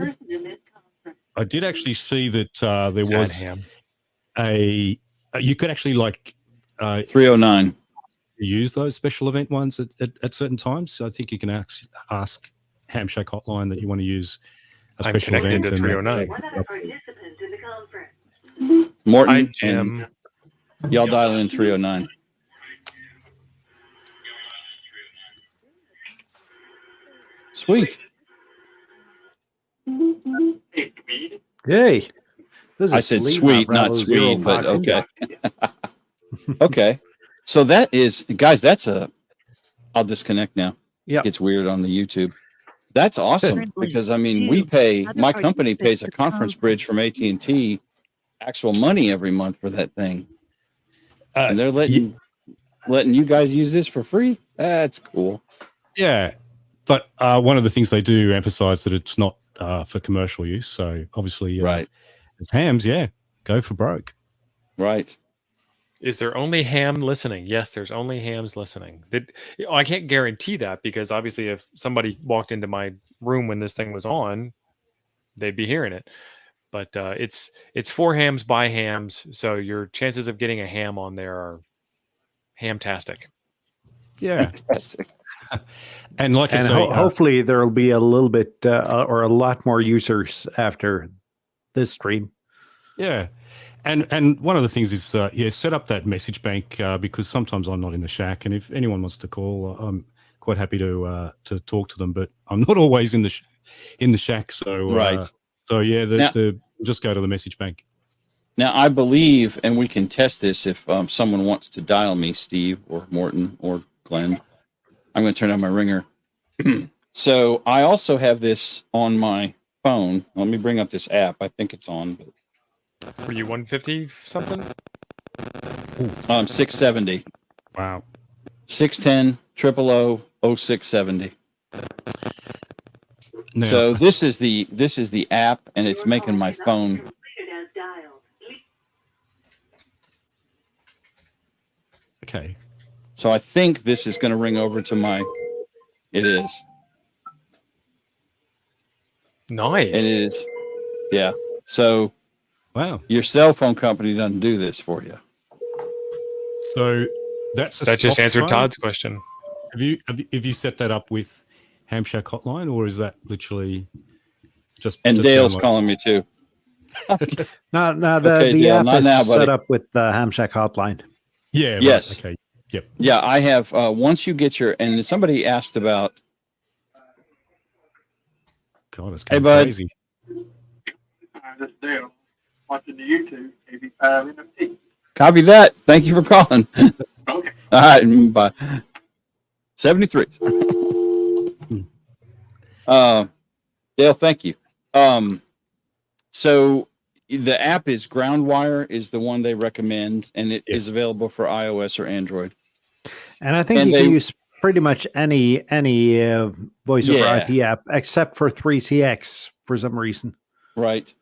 did actually see that there was you could actually 309 use those special event ones at certain times. So I think you can ask Hamshack Hotline that you want to use a special event. To 309. Morton, hi, Jim. Y'all dial in 309. Sweet. Hey. I said sweet, not sweet, but okay. Okay. So that is, guys, I'll disconnect now. Yeah. It gets weird on the YouTube. That's awesome because, I mean, my company pays a conference bridge from AT&T actual money every month for that thing. And they're letting you guys use this for free? That's cool. Yeah. But one of the things they do emphasize that it's not for commercial use. So obviously, as hams, go for broke. Right. Is there only ham listening? Yes, there's only hams listening. I can't guarantee that because obviously if somebody walked into my room when this thing was on, they'd be hearing it. But it's for hams by hams, so your chances of getting a ham on there are hamtastic. Yeah. Fantastic. And like I say, hopefully there will be a little bit or a lot more users after this stream. Yeah. And one of the things is, set up that message bank because sometimes I'm not in the shack, and if anyone wants to call, I'm quite happy to talk to them. But I'm not always in the shack, so right. So yeah, just go to the message bank. Now I believe, and we can test this if someone wants to dial me, Steve or Morton or Glenn. I'm going to turn on my ringer. So I also have this on my phone. Let me bring up this app. I think it's on. But... Were you 150 something? 670. Wow. 610 000 0670. Now, so this is the app, and it's making my phone. Okay. So I think this is going to ring over to my. It is. Nice. It is. Yeah. So. Wow. Your cell phone company doesn't do this for you. So that just answered phone? Todd's question. Have you set that up with Hamshack Hotline, or is that literally just? And just Dale's calling me too. No, okay, the Dale, app is now, set up with Hamshack Hotline. Yeah. Yes. Right, okay. Yep. Yeah, I have. Once you get your, and somebody asked about. God, it's hey, bud. Crazy. This is Dale. Watching the YouTube, AB5 NFT. Copy that. Thank you for calling. Okay. All right, bye. 73. Dale, thank you. So the app is Groundwire is the one they recommend, and it is available for iOS or Android. And I think you can use pretty much any voice over IP app except for 3CX for some reason. Right.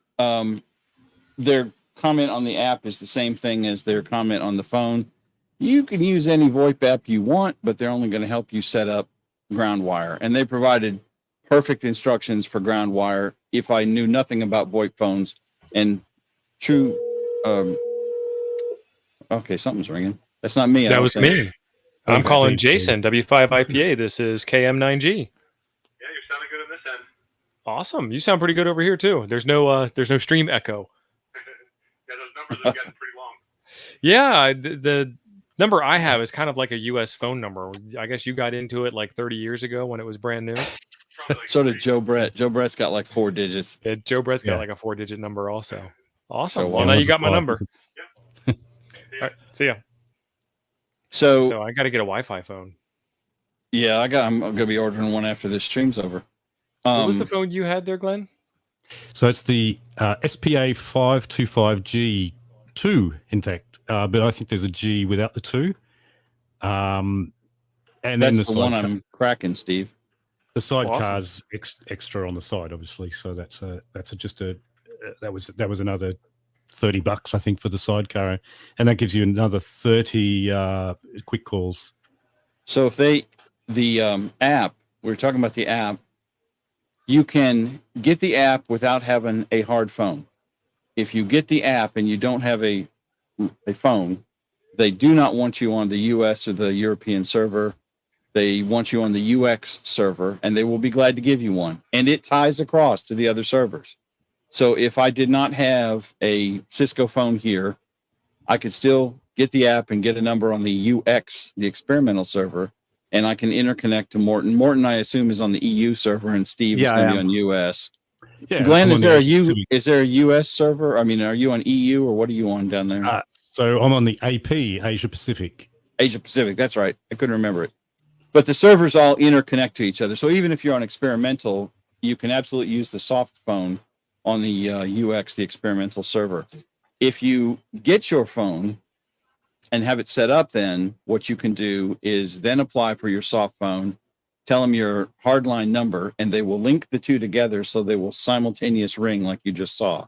Their comment on the app is the same thing as their comment on the phone. You can use any VoIP app you want, but they're only going to help you set up Groundwire. And they provided perfect instructions for Groundwire if I knew nothing about VoIP phones and true. Okay, something's ringing. That's not me. That was me. I'm calling Jason, W5IPA. This is KM9G. Yeah, you're sounding good on this end. Awesome. You sound pretty good over here too. There's no stream echo. Yeah, those numbers are getting pretty long. Yeah, the number I have is kind of like a U.S. phone number. I guess you got into it like 30 years ago when it was brand new. So did Joe Brett. Joe Brett's got like 4 digits. Yeah, Joe Brett's got like a 4-digit number also. Awesome. So, well, now you got my number. Yeah. All right, see ya. So I got to get a Wi-Fi phone. Yeah, I'm going to be ordering one after this stream's over. What was the phone you had there, Glenn? So it's the SPA 525G2, in fact, but I think there's a G without the 2. And that's then the one I'm cracking, Steve. The sidecar's extra on the side, obviously. So that was another $30, I think, for the sidecar, and that gives you another 30 quick calls. So if the app, we were talking about the app. You can get the app without having a hard phone. If you get the app and you don't have a phone, they do not want you on the US or the European server. They want you on the UX server, and they will be glad to give you one. And it ties across to the other servers. So if I did not have a Cisco phone here, I could still get the app and get a number on the UX, the experimental server, and I can interconnect to Morton. Morton, I assume, is on the EU server, and Steve is going to be on US. Yeah, Glenn, is there a US server? I mean, are you on EU, or what are you on down there? So I'm on the AP, Asia Pacific. Asia Pacific, that's right. I couldn't remember it. But the servers all interconnect to each other. So even if you're on experimental, you can absolutely use the soft phone on the UX, the experimental server. If you get your phone and have it set up, then what you can do is then apply for your soft phone, tell them your hardline number, and they will link the two together so they will simultaneous ring like you just saw.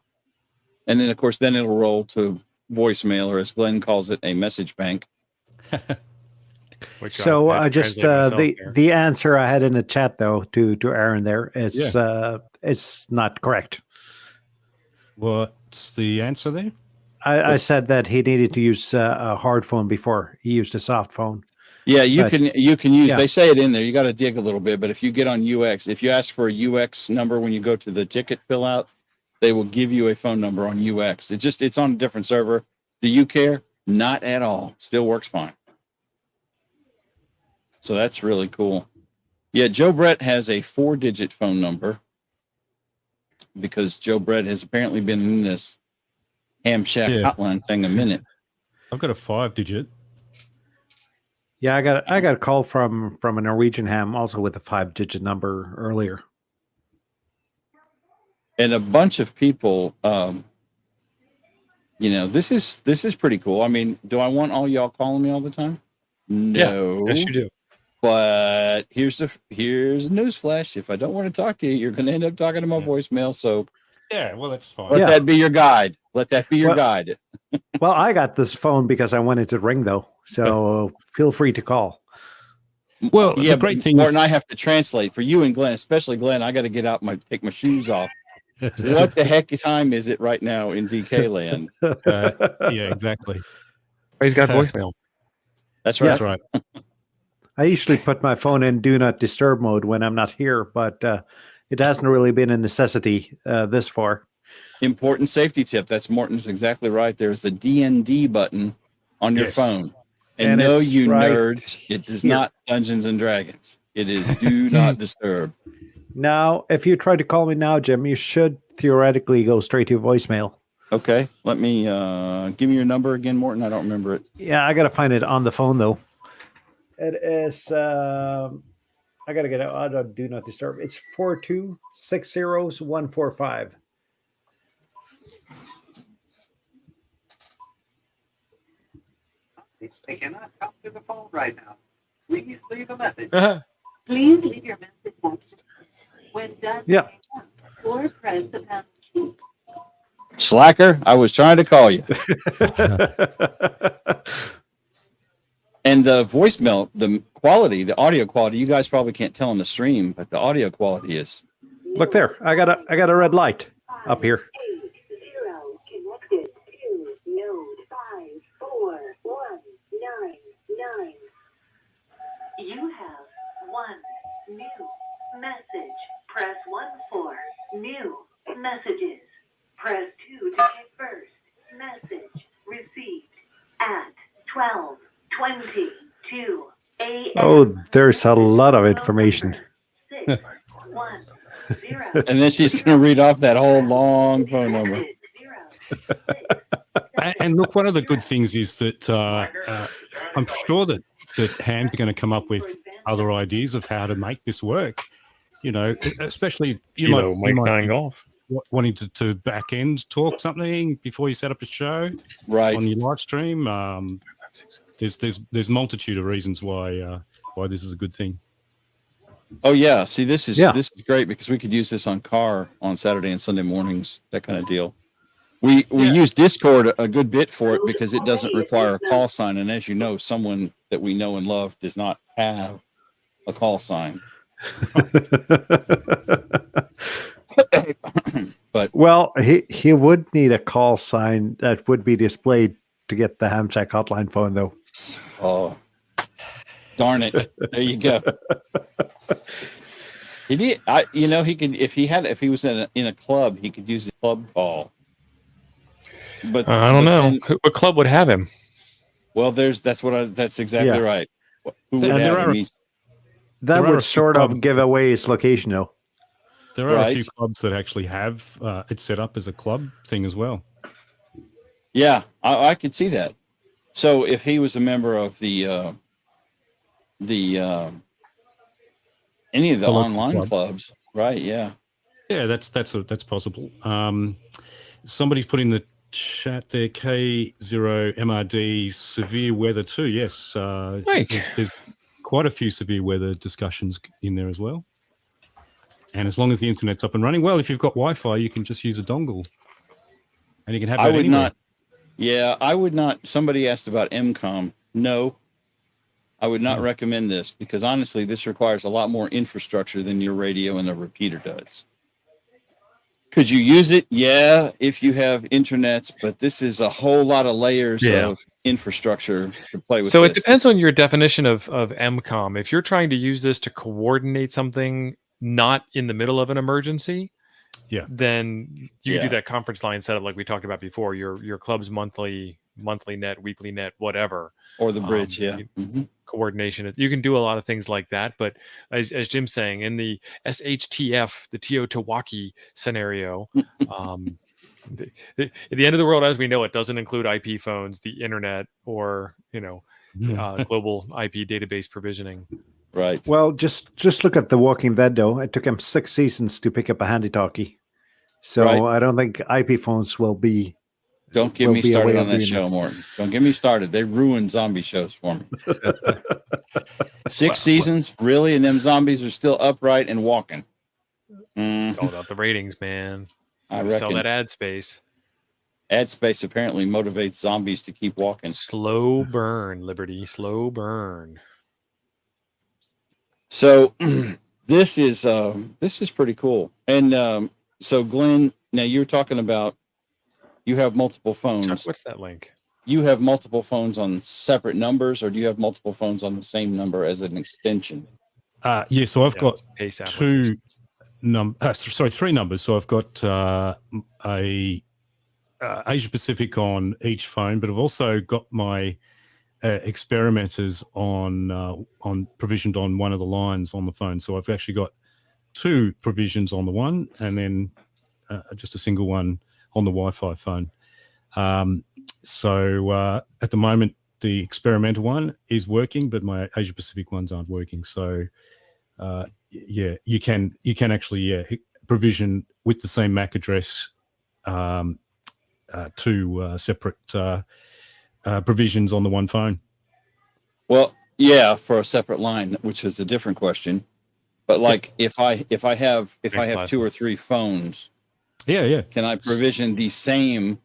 And then, of course, then it'll roll to voicemail, or as Glenn calls it, a message bank. Which So I I just the answer I had in the chat though to Aaron there is it's not correct. What's the answer there? I said that he needed to use a hard phone before he used a soft phone. Yeah, you can use. Yeah. They say it in there. You got to dig a little bit, but if you get on UX, if you ask for a UX number when you go to the ticket fill out, they will give you a phone number on UX. It's on a different server. Do you care? Not at all. Still works fine. So that's really cool. Yeah, Joe Brett has a 4-digit phone number because Joe Brett has apparently been in this Hamshack Hotline thing a minute. I've got a 5-digit. Yeah, I got a call from a Norwegian ham also with a 5-digit number earlier. And a bunch of people, this is pretty cool. I mean, do I want all y'all calling me all the time? No. Yes, you do. But here's a news flash. If I don't want to talk to you, you're going to end up talking to my voicemail. So yeah, well, that's fine. Let that be your guide. Let that be your guide. Well, I got this phone because I wanted to ring though. So feel free to call. Well, the great thing is, I have to translate for you and Glenn, especially Glenn. I got to get out take my shoes off. What the heck time is it right now in VK land? Yeah, exactly. He's got voicemail. That's right. That's right. I usually put my phone in do not disturb mode when I'm not here, but it hasn't really been a necessity this far. Important safety tip. That's Morton's exactly right. There's a DND button on your phone. And no, you nerds, it is not Dungeons and Dragons. It is do not disturb. Now, if you try to call me now, Jim, you should theoretically go straight to voicemail. Okay. Let me give me your number again, Morton. I don't remember it. Yeah, I got to find it on the phone, though. It is, I got to get it out of do not disturb. It's 4260145. I cannot talk to the phone right now. Please leave a message. Please leave your message when done. Yeah. Or press the pound key. Slacker, I was trying to call you. And the voicemail, the audio quality, you guys probably can't tell on the stream, but the audio quality is. Look there. I got a red light up here. 80 connected to node 54199. You have one new message. Press 1 for new messages. Press 2 to get first message received at 12:22 a.m. Oh, there's a lot of information. 610. And then she's going to read off that whole long phone number. And look, one of the good things is that I'm sure that Ham's going to come up with other ideas of how to make this work. Especially you might golf. Wanting to back end talk something before you set up a show, right, on your live stream. There's multitude of reasons why this is a good thing. Oh yeah, see this is great because we could use this on car on Saturday and Sunday mornings, that kind of deal. We use Discord a good bit for it because it doesn't require a call sign, and as you know, someone that we know and love does not have a call sign. But well, he would need a call sign that would be displayed to get the Hamshack Hotline phone, though. Oh, darn it! There you go. He did. He could if he was in a club, he could use the club call. But I don't know what club would have him. Well, that's exactly right. Who would have him? That would sort of give away his location, though. There are a few clubs that actually have it set up as a club thing as well. Yeah, I could see that. So if he was a member of the any of the online clubs, right? Yeah, that's possible. Somebody's put in the chat there, K0MRD, severe weather too. Yes, there's quite a few severe weather discussions in there as well. And as long as the internet's up and running, well, if you've got Wi-Fi, you can just use a dongle, and you can have that anywhere. Yeah, I would not. Somebody asked about MCOM. No, I would not recommend this because honestly, this requires a lot more infrastructure than your radio and the repeater does. Could you use it? Yeah, if you have internets, but this is a whole lot of layers of infrastructure to play with. So it depends on your definition of MCOM. If you're trying to use this to coordinate something not in the middle of an emergency, then you do that conference line setup like we talked about before. Your club's monthly net, weekly net, whatever, or the bridge. Coordination. You can do a lot of things like that. But as Jim's saying, in the SHTF, the Teotihuacan scenario, at the end of the world as we know it doesn't include IP phones, the internet, or global IP database provisioning. Right. Well, just look at The Walking Dead, though. It took him 6 seasons to pick up a handy-talkie. So I don't think IP phones will be. Don't get me started on that show, Morton. Don't get me started. They ruined zombie shows for me. 6 seasons, really, and them zombies are still upright and walking. It's all about the ratings, man. I reckon. Sell that ad space. Ad space apparently motivates zombies to keep walking. Slow burn, Liberty. Slow burn. So this is pretty cool. And so Glenn, now you're talking about you have multiple phones. Chuck, what's that link? You have multiple phones on separate numbers, or do you have multiple phones on the same number as an extension? So I've got three numbers. So I've got a Asia Pacific on each phone, but I've also got my experimenters on provisioned on one of the lines on the phone. So I've actually got 2 provisions on the one, and then just a single one on the Wi-Fi phone. So at the moment, the experimental one is working, but my Asia Pacific ones aren't working. So you can actually provision with the same MAC address 2 separate provisions on the one phone. Well, yeah, for a separate line, which is a different question. But like if I have 2 or 3 phones, can I provision the same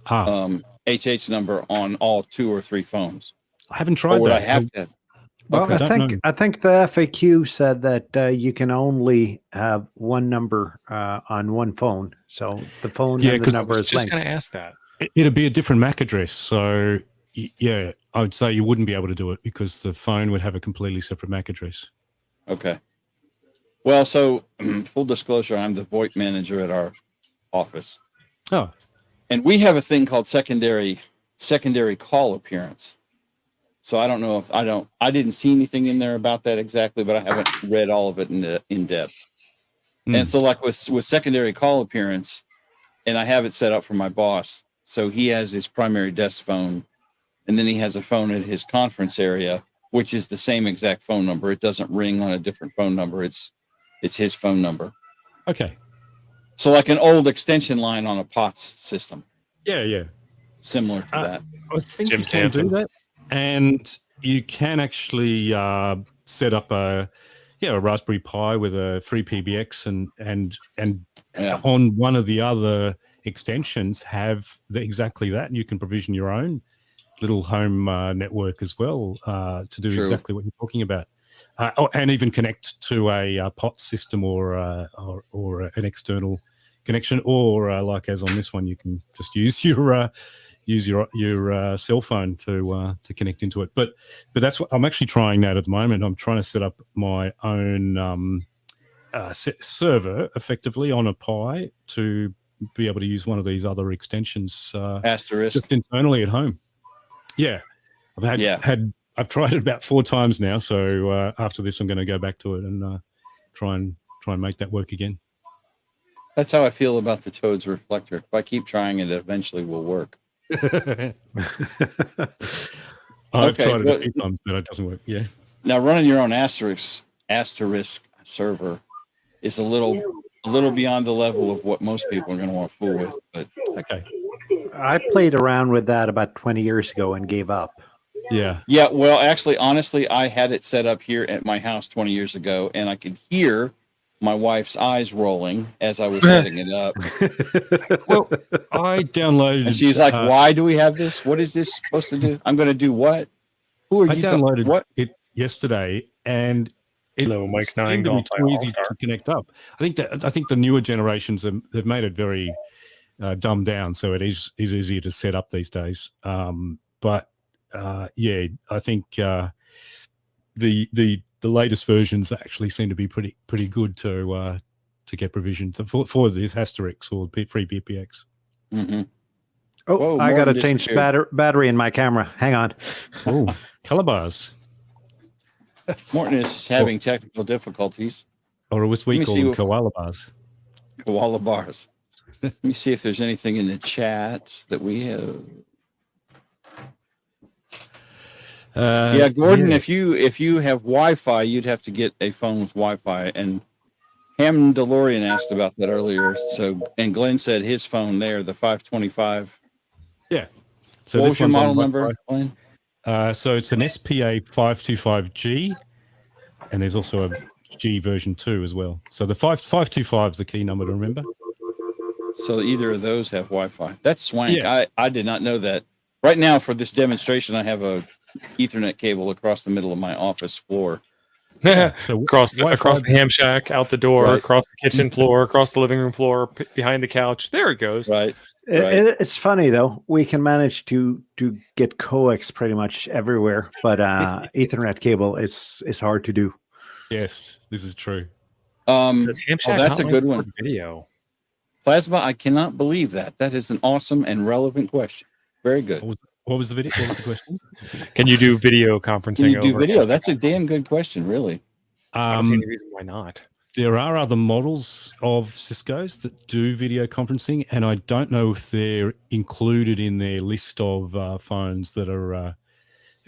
HH number on all 2 or 3 phones? I haven't tried that. I have to. Well, I think the FAQ said that you can only have one number on one phone. So the phone and the number is linked. Just going to ask that. It'd be a different MAC address. So I would say you wouldn't be able to do it because the phone would have a completely separate MAC address. Okay. Well, so full disclosure, I'm the Voip manager at our office. Oh. And we have a thing called secondary call appearance. So I don't know if I didn't see anything in there about that exactly, but I haven't read all of it in depth. And so like with secondary call appearance, and I have it set up for my boss. So he has his primary desk phone, and then he has a phone at his conference area, which is the same exact phone number. It doesn't ring on a different phone number. It's his phone number. Okay. So like an old extension line on a POTS system. Yeah. Similar to that. I think you can do that. And you can actually set up a Raspberry Pi with a free PBX and on one of the other extensions have exactly that. And you can provision your own little home network as well to do exactly what you're talking about. And even connect to a POTS system or an external connection, or like as on this one, you can just use your cell phone to connect into it. But that's what I'm actually trying that at the moment. I'm trying to set up my own server effectively on a Pi to be able to use one of these other extensions Asterisk just internally at home. Yeah, I've tried it about 4 times now. So after this, I'm going to go back to it and try and make that work again. That's how I feel about the Toad's reflector. If I keep trying it, eventually will work. I've tried it a few times, but it doesn't work. Yeah. Now running your own asterisk server is a little beyond the level of what most people are going to want to fool with. But okay. I played around with that about 20 years ago and gave up. Yeah. Yeah. Well, actually, honestly, I had it set up here at my house 20 years ago, and I could hear my wife's eyes rolling as I was setting it up. Well, I downloaded. And she's like, "Why do we have this? What is this supposed to do? I'm going to do what? Who are I you? downloaded it yesterday, and it seemed to be too easy to connect up. I think the newer generations have made it very dumbed down, so it is easier to set up these days. But yeah, I think the latest versions actually seem to be pretty good to get provisioned for this Asterix or free BPX. Mm-hmm. Oh, Whoa, I got to change battery in my camera. Hang on. Oh, color bars. Morton is having technical difficulties. Or as we call them, koala bars. Koala bars. Let me see if there's anything in the chat that we have. Yeah, Gordon, if you have Wi-Fi, you'd have to get a phone with Wi-Fi. And Ham DeLorean asked about that earlier. So, and Glenn said his phone there, the 525. Yeah. So what was your model number, Glenn? So it's an SPA 525G, and there's also a G version 2 as well. So the 525 is the key number to remember. So either of those have Wi-Fi. That's swank. Yeah. I did not know that. Right now for this demonstration, I have a Ethernet cable across the middle of my office floor. So across the ham shack, out the door, right. Across the kitchen floor, across the living room floor, behind the couch. There it goes. Right. It's funny though. We can manage to get coax pretty much everywhere, but Ethernet cable is hard to do. Yes, this is true. That's a good one. Video. Plasma, I cannot believe that. That is an awesome and relevant question. Very good. What was the video? What was the question? Can you do video conferencing? Can you do video? That's a damn good question, really. I don't see any reason why not. There are other models of Cisco's that do video conferencing, and I don't know if they're included in their list of phones that are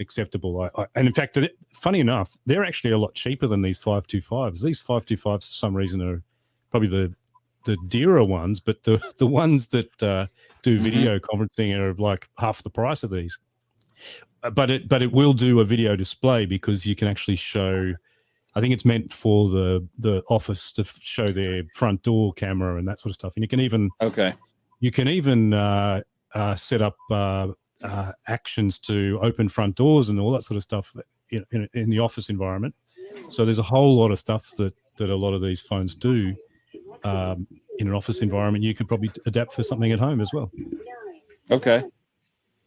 acceptable. And in fact, funny enough, they're actually a lot cheaper than these 525s. These 525s, for some reason, are probably the dearer ones, but the ones that do video conferencing are like half the price of these. But it will do a video display because you can actually show. I think it's meant for the office to show their front door camera and that sort of stuff. And you can even set up actions to open front doors and all that sort of stuff in the office environment. So there's a whole lot of stuff that a lot of these phones do in an office environment. You could probably adapt for something at home as well. Okay.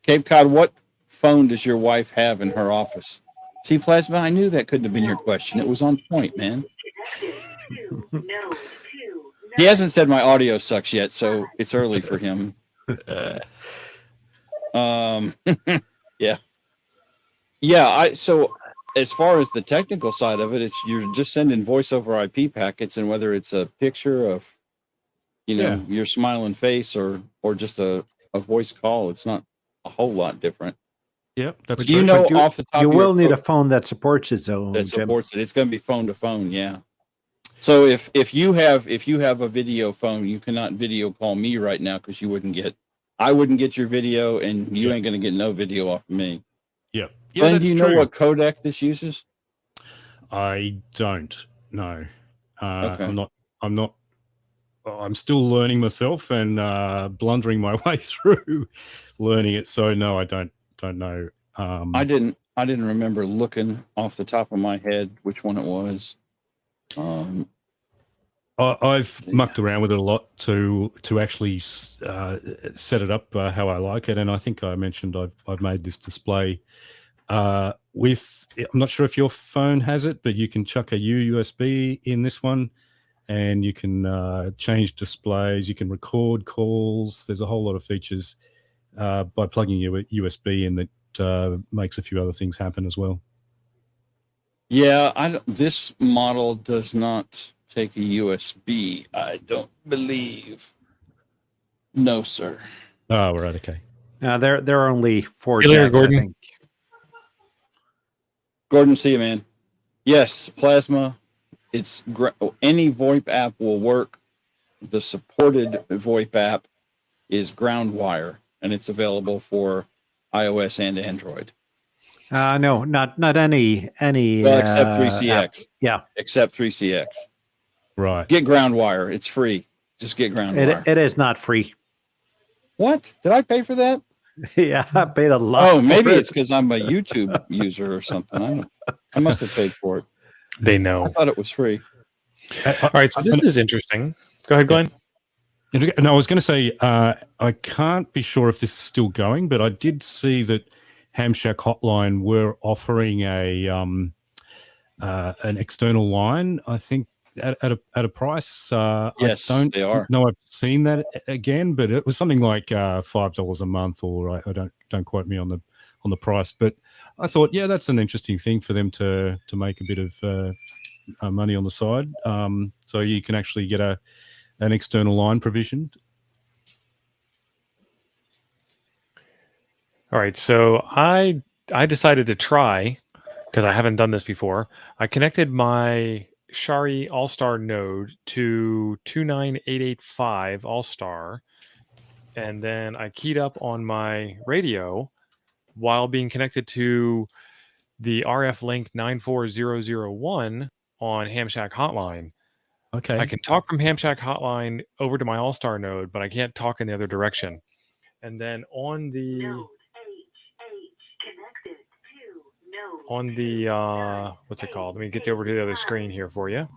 Cape Cod, what phone does your wife have in her office? See, Plasma, I knew that couldn't have been your question. It was on point, man. He hasn't said my audio sucks yet, so it's early for him. Yeah. So as far as the technical side of it, you're just sending voice over IP packets, and whether it's a picture of, your smiling face or just a voice call, it's not a whole lot different. Yep, that's. Do you know off the top? You will need a phone that supports it, though. That supports it. It's going to be phone to phone, yeah. So if you have a video phone, you cannot video call me right now because I wouldn't get your video, and you ain't going to get no video off of me. Yep. Glenn, do you know what codec this uses? I don't know. Okay. I'm not. I'm still learning myself and blundering my way through learning it. So no, I don't know. I didn't remember looking off the top of my head which one it was. I've mucked around with it a lot to actually set it up how I like it, and I think I mentioned I've made this display with. I'm not sure if your phone has it, but you can chuck a USB in this one, and you can change displays. You can record calls. There's a whole lot of features by plugging your USB in that makes a few other things happen as well. Yeah, this model does not take a USB. I don't believe. No, sir. Oh, right. Okay. There are only 4 jacks, jacks, Gordon. I think. Gordon, see you, man. Yes, Plasma. It's any VoIP app will work. The supported VoIP app is ground wire, and it's available for iOS and Android. No, not any. Well, except 3CX. App. Yeah, except 3CX. Right. Get ground wire. It's free. Just get ground wire. It is not free. What? Did I pay for that? Yeah, I paid a lot. Oh, maybe it's because I'm a YouTube user or something. I must have paid for it. They know. I thought it was free. All right, so this is interesting. Go ahead, Glenn. No, I was going to say I can't be sure if this is still going, but I did see that Hamshack Hotline were offering an external line. I think at a price. Yes, they are. No, I've seen that again, but it was something like $5 a month, or I don't quote me on the price. But I thought, yeah, that's an interesting thing for them to make a bit of money on the side. So you can actually get an external line provisioned. All right, so I decided to try, because I haven't done this before. I connected my Shari All-Star node to 29885 All-Star, and then I keyed up on my radio while being connected to the RF link 94001 on Hamshack Hotline. Okay. I can talk from Hamshack Hotline over to my All-Star node, but I can't talk in the other direction. And then on the what's it called? Let me get you over to the other screen here for you.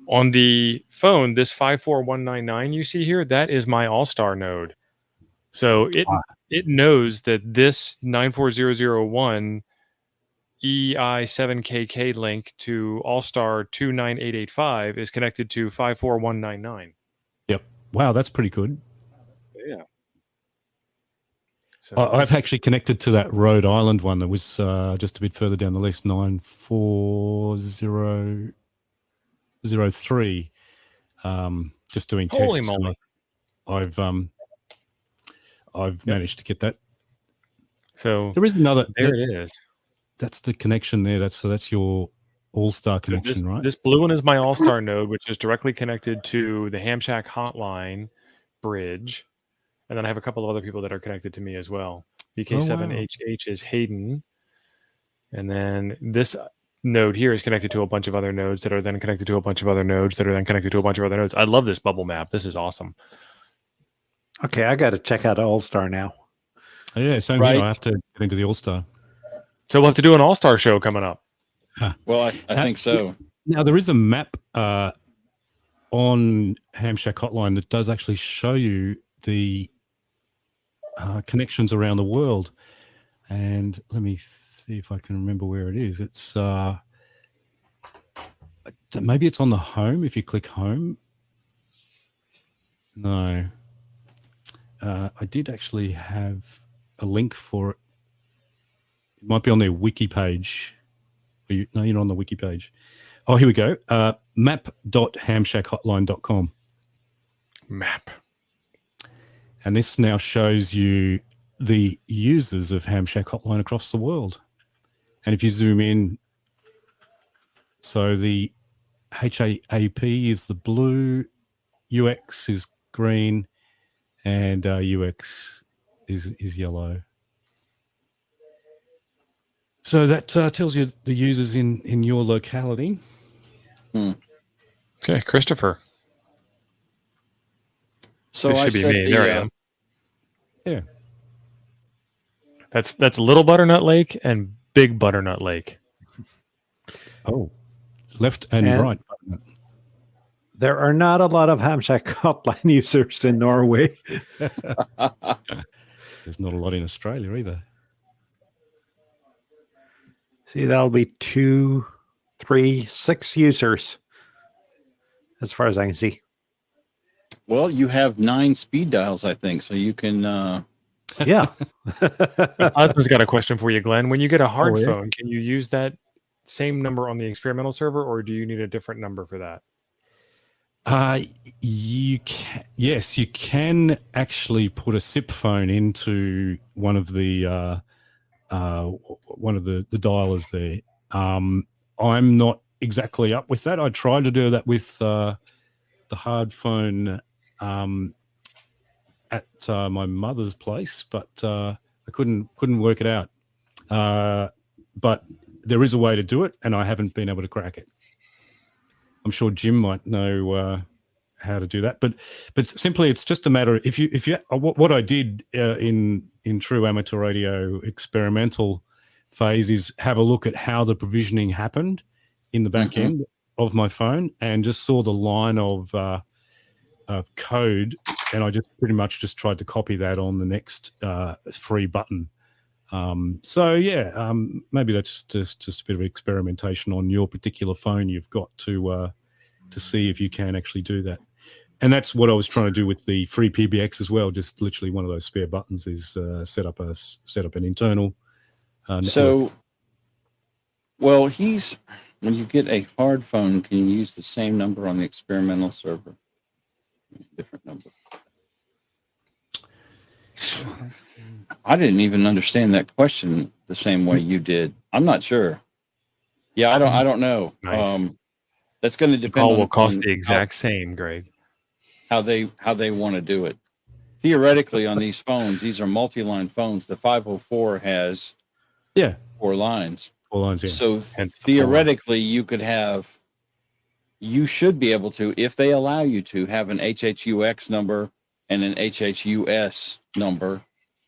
On the phone, this 54199 you see here, that is my All-Star node. So it knows that this 94001 EI7KK link to All-Star 29885 is connected to 54199. Yep. Wow, that's pretty good. Yeah. So I've actually connected to that Rhode Island one that was just a bit further down the list, 94003. Just doing tests. Holy moly. I've managed to get that. So there is another. There it is. That's the connection there. That's your All-Star connection, right? This blue one is my All-Star node, which is directly connected to the Hamshack Hotline bridge. And then I have a couple of other people that are connected to me as well. BK7HH is Hayden. And then this node here is connected to a bunch of other nodes that are then connected to a bunch of other nodes that are then connected to a bunch of other nodes. I love this bubble map. This is awesome. Okay, I got to check out All-Star now. Yeah, same here. I have to get into the All-Star. So we'll have to do an All-Star show coming up. Huh. Well, I think so. Now, there is a map on Hamshack Hotline that does actually show you the connections around the world. And let me see if I can remember where it is. It's maybe it's on the home if you click home. No. I did actually have a link for it. It might be on their wiki page. No, you're not on the wiki page. Oh, here we go. Map.hamshackhotline.com. Map. And this now shows you the users of Hamshack Hotline across the world. And if you zoom in, so the HAAP is the blue, UX is green, and UX is yellow. So that tells you the users in your locality. Okay, Christopher. So this should be me. There I am. Yeah. That's Little Butternut Lake and Big Butternut Lake. Oh, left and right. There are not a lot of Hamshack Hotline users in Norway. There's not a lot in Australia either. See, that'll be 2, 3, 6 users, as far as I can see. Well, you have 9 speed dials, I think, so you can. Yeah. Osman's got a question for you, Glenn. When you get a hard phone, can you use that same number on the experimental server, or do you need a different number for that? You can. Yes, you can actually put a SIP phone into one of the dialers there. I'm not exactly up with that. I tried to do that with the hard phone at my mother's place, but I couldn't work it out. But there is a way to do it, and I haven't been able to crack it. I'm sure Jim might know how to do that. But simply, it's just a matter of if you what I did in true amateur radio experimental phase is have a look at how the provisioning happened in the back end of my phone, and just saw the line of code, and I just pretty much just tried to copy that on the next free button. Maybe that's just a bit of experimentation on your particular phone you've got to see if you can actually do that. And that's what I was trying to do with the free PBX as well. Just literally one of those spare buttons is set up an internal network. So, well, when you get a hard phone, can you use the same number on the experimental server? Different number. I didn't even understand that question the same way you did. I'm not sure. Yeah, I don't know. Nice. That's going to The depend call on will cost the exact same, Greg. how they want to do it. Theoretically, on these phones, these are multi-line phones. The 504 has 4 lines. 4 lines, yeah. So Hence the theoretically, you should be able to, if they allow you to, have an HHUX number and an HHUS number.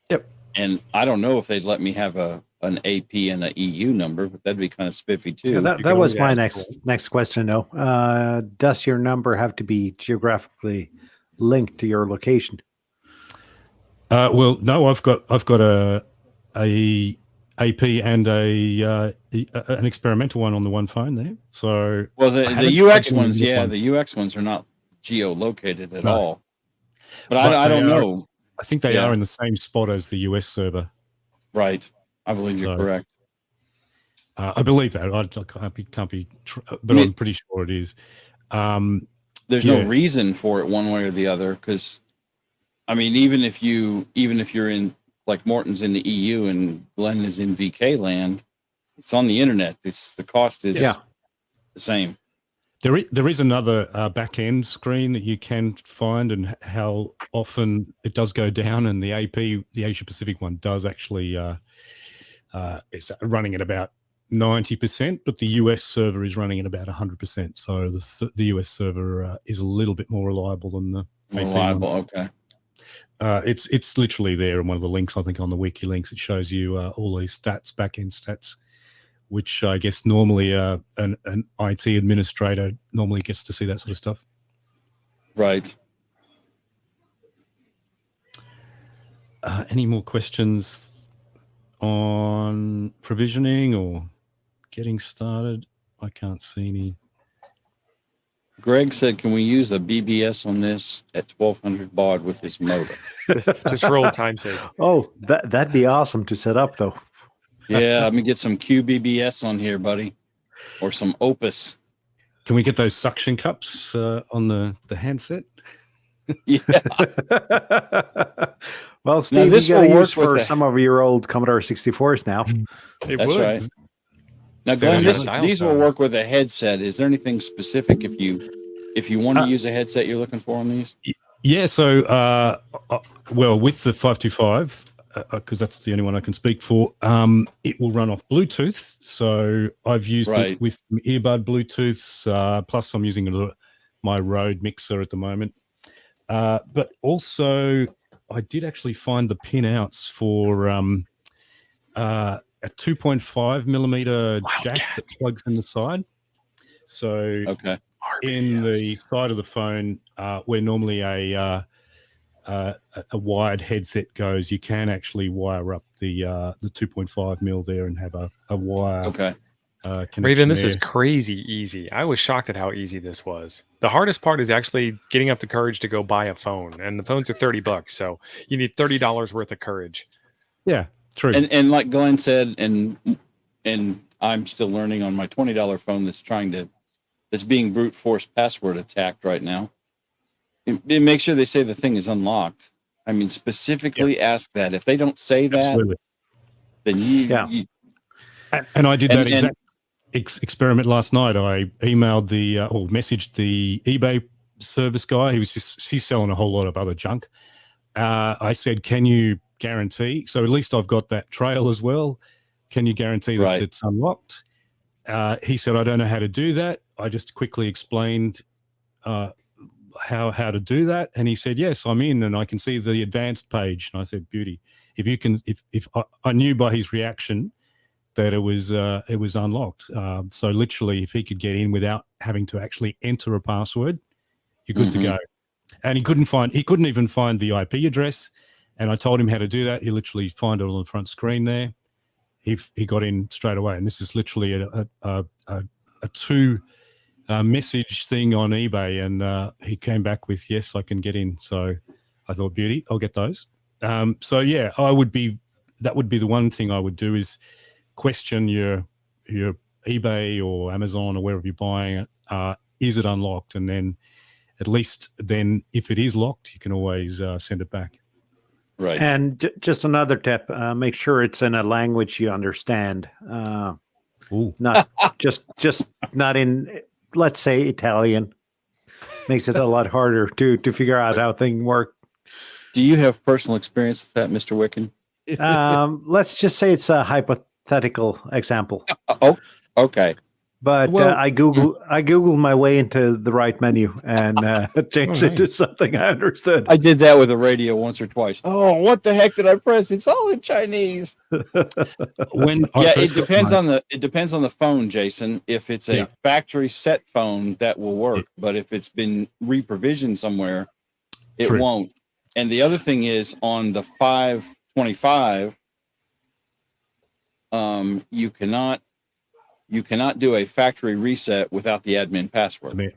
Yep. And I don't know if they'd let me have an AP and an EU number, but that'd be kind of spiffy too. Yeah, that was my next question, though. Does your number have to be geographically linked to your location? Well, no, I've got a AP and an experimental one on the one phone there. So well, the UX ones, the UX ones are not geolocated at all. But I don't know. I think they are in the same spot as the US server. Right. I believe you're correct. I believe that. I can't be, but I'm pretty sure it is. There's no reason for it one way or the other, because, I mean, even if you're in, like Morton's in the EU and Glenn is in VK land, it's on the internet. The cost is the same. There is another back end screen that you can find, and how often it does go down. And the AP, the Asia Pacific one, does actually it's running at about 90%, but the US server is running at about 100%. So the US server is a little bit more reliable than the AP one. Okay. It's literally there in one of the links. I think on the wiki links it shows you all these stats, back end stats, which I guess normally an IT administrator normally gets to see that sort of stuff. Right. Any more questions on provisioning or getting started? I can't see any. Greg said, can we use a BBS on this at 1200 baud with his modem? Just for old time's sake. Oh, that'd be awesome to set up, though. Yeah, let me get some QBBS on here, buddy, or some Opus. Can we get those suction cups on the handset? Yeah. Well, Steve, this you will got to work use for with some of your old Commodore 64s now. That's right. Now, Glenn, these will work with a headset. Is there anything specific if you want to use a headset you're looking for on these? Yeah. So, well, with the 525, because that's the only one I can speak for, it will run off Bluetooth. So I've used it with earbud Bluetooths. Plus, I'm using my Rode mixer at the moment. But also, I did actually find the pin outs for a 2.5 millimeter jack that plugs in the side. So in the side of the phone, where normally a wired headset goes, you can actually wire up the 2.5 mil there and have a wire. Connection Raven, this there. is crazy easy. I was shocked at how easy this was. The hardest part is actually getting up the courage to go buy a phone, and the phones are $30, so you need $30 worth of courage. Yeah, true. And like Glenn said, and I'm still learning on my $20 phone that's being brute force password attacked right now. Make sure they say the thing is unlocked. I mean, specifically ask that. If they don't say that, then you and I did that exact experiment last night. I emailed or messaged the eBay service guy. He's selling a whole lot of other junk. I said, can you guarantee? So at least I've got that trail as well. Can you guarantee that it's unlocked? he said, I don't know how to do that. I just quickly explained how to do that, and he said, yes, I'm in, and I can see the advanced page. And I said, beauty. If you can, if I knew by his reaction that it was unlocked. So literally, if he could get in without having to actually enter a password, you're good to go. And he couldn't even find the IP address. And I told him how to do that. You literally find it on the front screen there. He got in straight away. And this is literally a two message thing on eBay. And he came back with, yes, I can get in. So I thought, beauty, I'll get those. So yeah, that would be the one thing I would do is question your eBay or Amazon or wherever you're buying it. Is it unlocked? And then at least then if it is locked, you can always send it back. Right. And just another tip, make sure it's in a language you understand. Not just not in, let's say, Italian. Makes it a lot harder to figure out how things work. Do you have personal experience with that, Mr. Wicken? Let's just say it's a hypothetical example. Oh, okay. But I Googled my way into the right menu and changed it to something I understood. I did that with a radio once or twice. Oh, what the heck did I press? It's all in Chinese. It depends on the phone, Jason. If it's a factory set phone, that will work. But if it's been reprovisioned somewhere, it won't. And the other thing is on the 525, you cannot do a factory reset without the admin password. Right.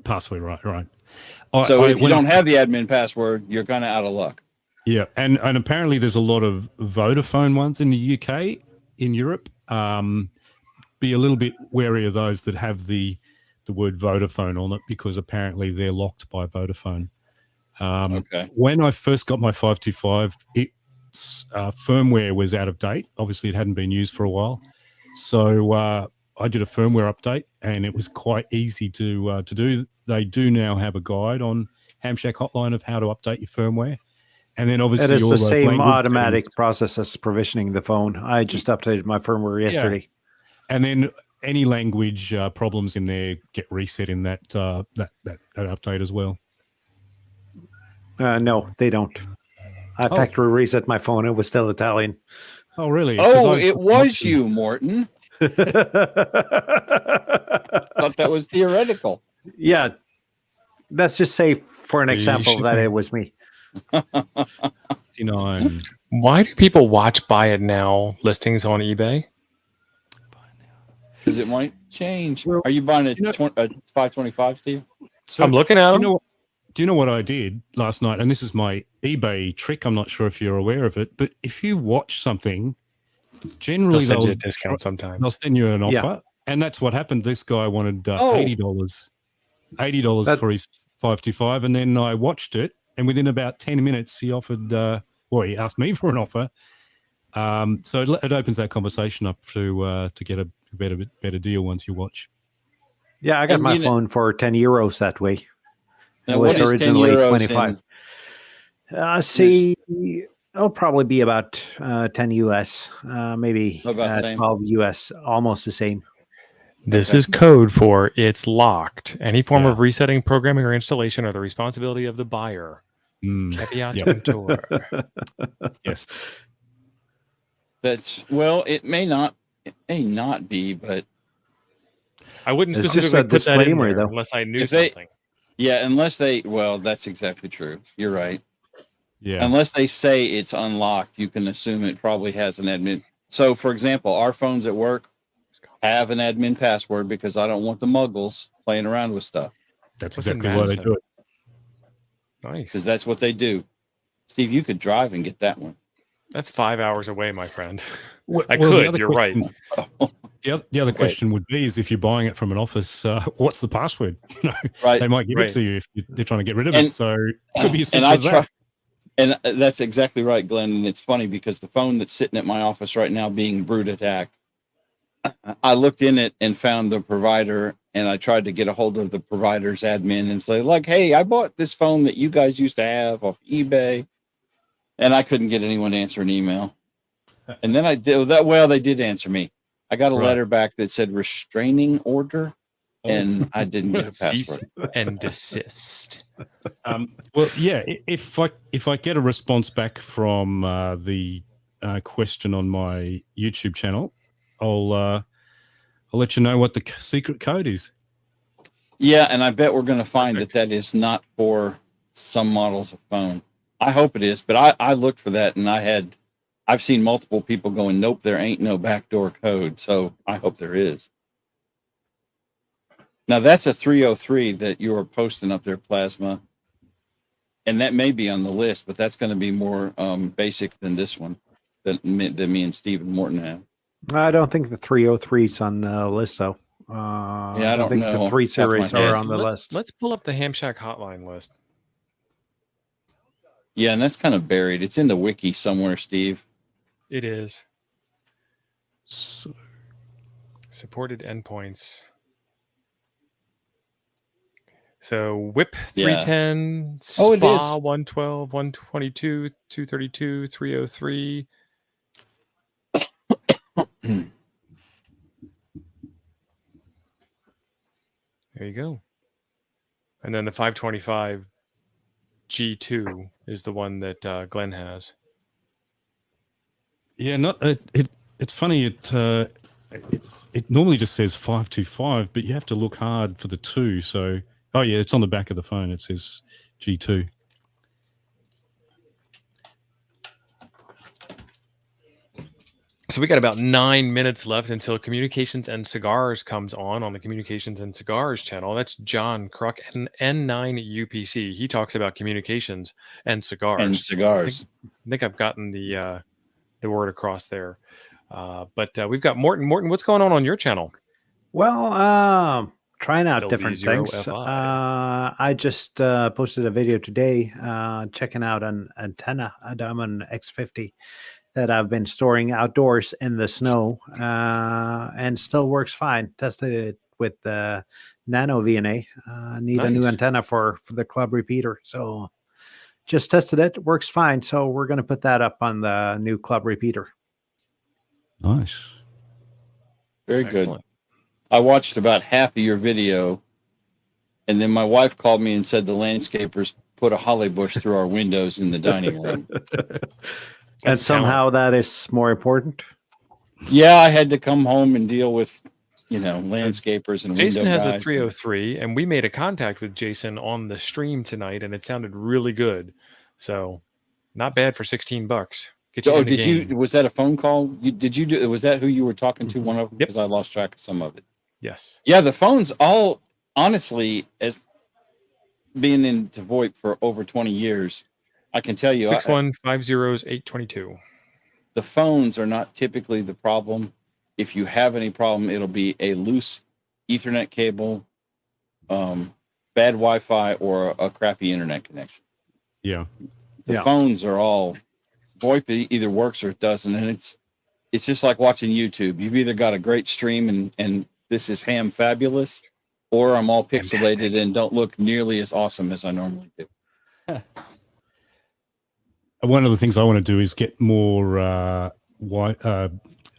So if you don't have the admin password, you're kind of out of luck. Yeah, and apparently there's a lot of Vodafone ones in the UK, in Europe. Be a little bit wary of those that have the word Vodafone on it because apparently they're locked by Vodafone. When I first got my 525, its firmware was out of date. Obviously, it hadn't been used for a while. So I did a firmware update, and it was quite easy to do. They do now have a guide on Hamshack Hotline of how to update your firmware. And then obviously it is the same automatic process as provisioning the phone. I just updated my firmware yesterday. And then any language problems in there get reset in that update as well. No, they don't. I factory reset my phone. It was still Italian. Oh, really? Oh, it was you, Morton. Thought that was theoretical. Yeah. Let's just say for an example that it was me. 59. Why do people watch buy it now listings on eBay? Because it might change. Are you buying a 525, Steve? So I'm looking at them. Do you know what I did last night? And this is my eBay trick. I'm not sure if you're aware of it, but if you watch something, generally they'll send you a discount sometimes. They'll send you an offer. And that's what happened. This guy wanted $80 for his 525. And then I watched it. And within about 10 minutes, he offered, he asked me for an offer. So it opens that conversation up to get a better deal once you watch. Yeah, I got my phone for €10 that way. Now, it was originally 25. It'll probably be about 10 US, maybe about 12 US, almost the same. This is code for it's locked. Any form of resetting, programming, or installation are the responsibility of the buyer. Caveat emptor. Yes. It may not be, but I wouldn't specifically put that in there unless I knew something. Unless that's exactly true. You're right. Yeah. Unless they say it's unlocked, you can assume it probably has an admin. So, for example, our phones at work have an admin password because I don't want the muggles playing around with stuff. That's exactly why they do it. Nice. Because that's what they do. Steve, you could drive and get that one. That's 5 hours away, my friend. I could. You're right. The other question would be is if you're buying it from an office, what's the password? Right. They might give it to you if they're trying to get rid of it. So it could be as simple as that. And that's exactly right, Glenn. And it's funny because the phone that's sitting at my office right now being brute attacked, I looked in it and found the provider, and I tried to get a hold of the provider's admin and say, like, hey, I bought this phone that you guys used to have off eBay, and I couldn't get anyone to answer an email. And then I did that. Well, they did answer me. I got a letter back that said restraining order, and I didn't get a Cease password. and desist. Well, yeah. If I get a response back from the question on my YouTube channel, I'll let you know what the secret code is. Yeah, and I bet we're going to find that is not for some models of phone. I hope it is, but I looked for that, and I've seen multiple people going, nope, there ain't no backdoor code. So I hope there is. Now that's a 303 that you were posting up there, Plasma, and that may be on the list, but that's going to be more basic than this one that me and Stephen Morton have. I don't think the 303 is on the list, though. Yeah, I don't think know. the 3 series are on the list. Let's pull up the Hamshack Hotline list. Yeah, and that's kind of buried. It's in the wiki somewhere, Steve. It is. Supported endpoints. So WIP 310, SPA 112, 122, 232, 303. There you go. And then the 525 G2 is the one that Glenn has. Yeah, it's funny. It normally just says 525, but you have to look hard for the 2. So, oh yeah, it's on the back of the phone. It says G2. So we got about 9 minutes left until Communications and Cigars comes on the Communications and Cigars channel. That's John Kruk, N9UPC. He talks about communications and cigars. I think I've gotten the word across there. But we've got Morton. Morton, what's going on your channel? Well, trying out LV0 different things. FI. I just posted a video today checking out an antenna, a Diamond X50 that I've been storing outdoors in the snow and still works fine. Tested it with the Nano VNA. Need a new antenna for the club repeater. So just tested it. Works fine. So we're going to put that up on the new club repeater. Nice. Very good. I watched about half of your video, and then my wife called me and said the landscapers put a holly bush through our windows in the dining room. And somehow that is more important. Yeah, I had to come home and deal with, landscapers and Jason window has guys. a 303, and we made a contact with Jason on the stream tonight, and it sounded really good. So, not bad for $16. Was that a phone call? Was that who you were talking to? One of them? Because I lost track of some of it. Yes. Yeah, the phones all, honestly, as being into VoIP for over 20 years, I can tell you 6150-822. The phones are not typically the problem. If you have any problem, it'll be a loose Ethernet cable, bad Wi-Fi, or a crappy internet connection. Yeah. The phones are all VoIP either works or it doesn't, and it's just like watching YouTube. You've either got a great stream and this is ham fabulous, or I'm all pixelated and don't look nearly as awesome as I normally do. One of the things I want to do is get more All-Star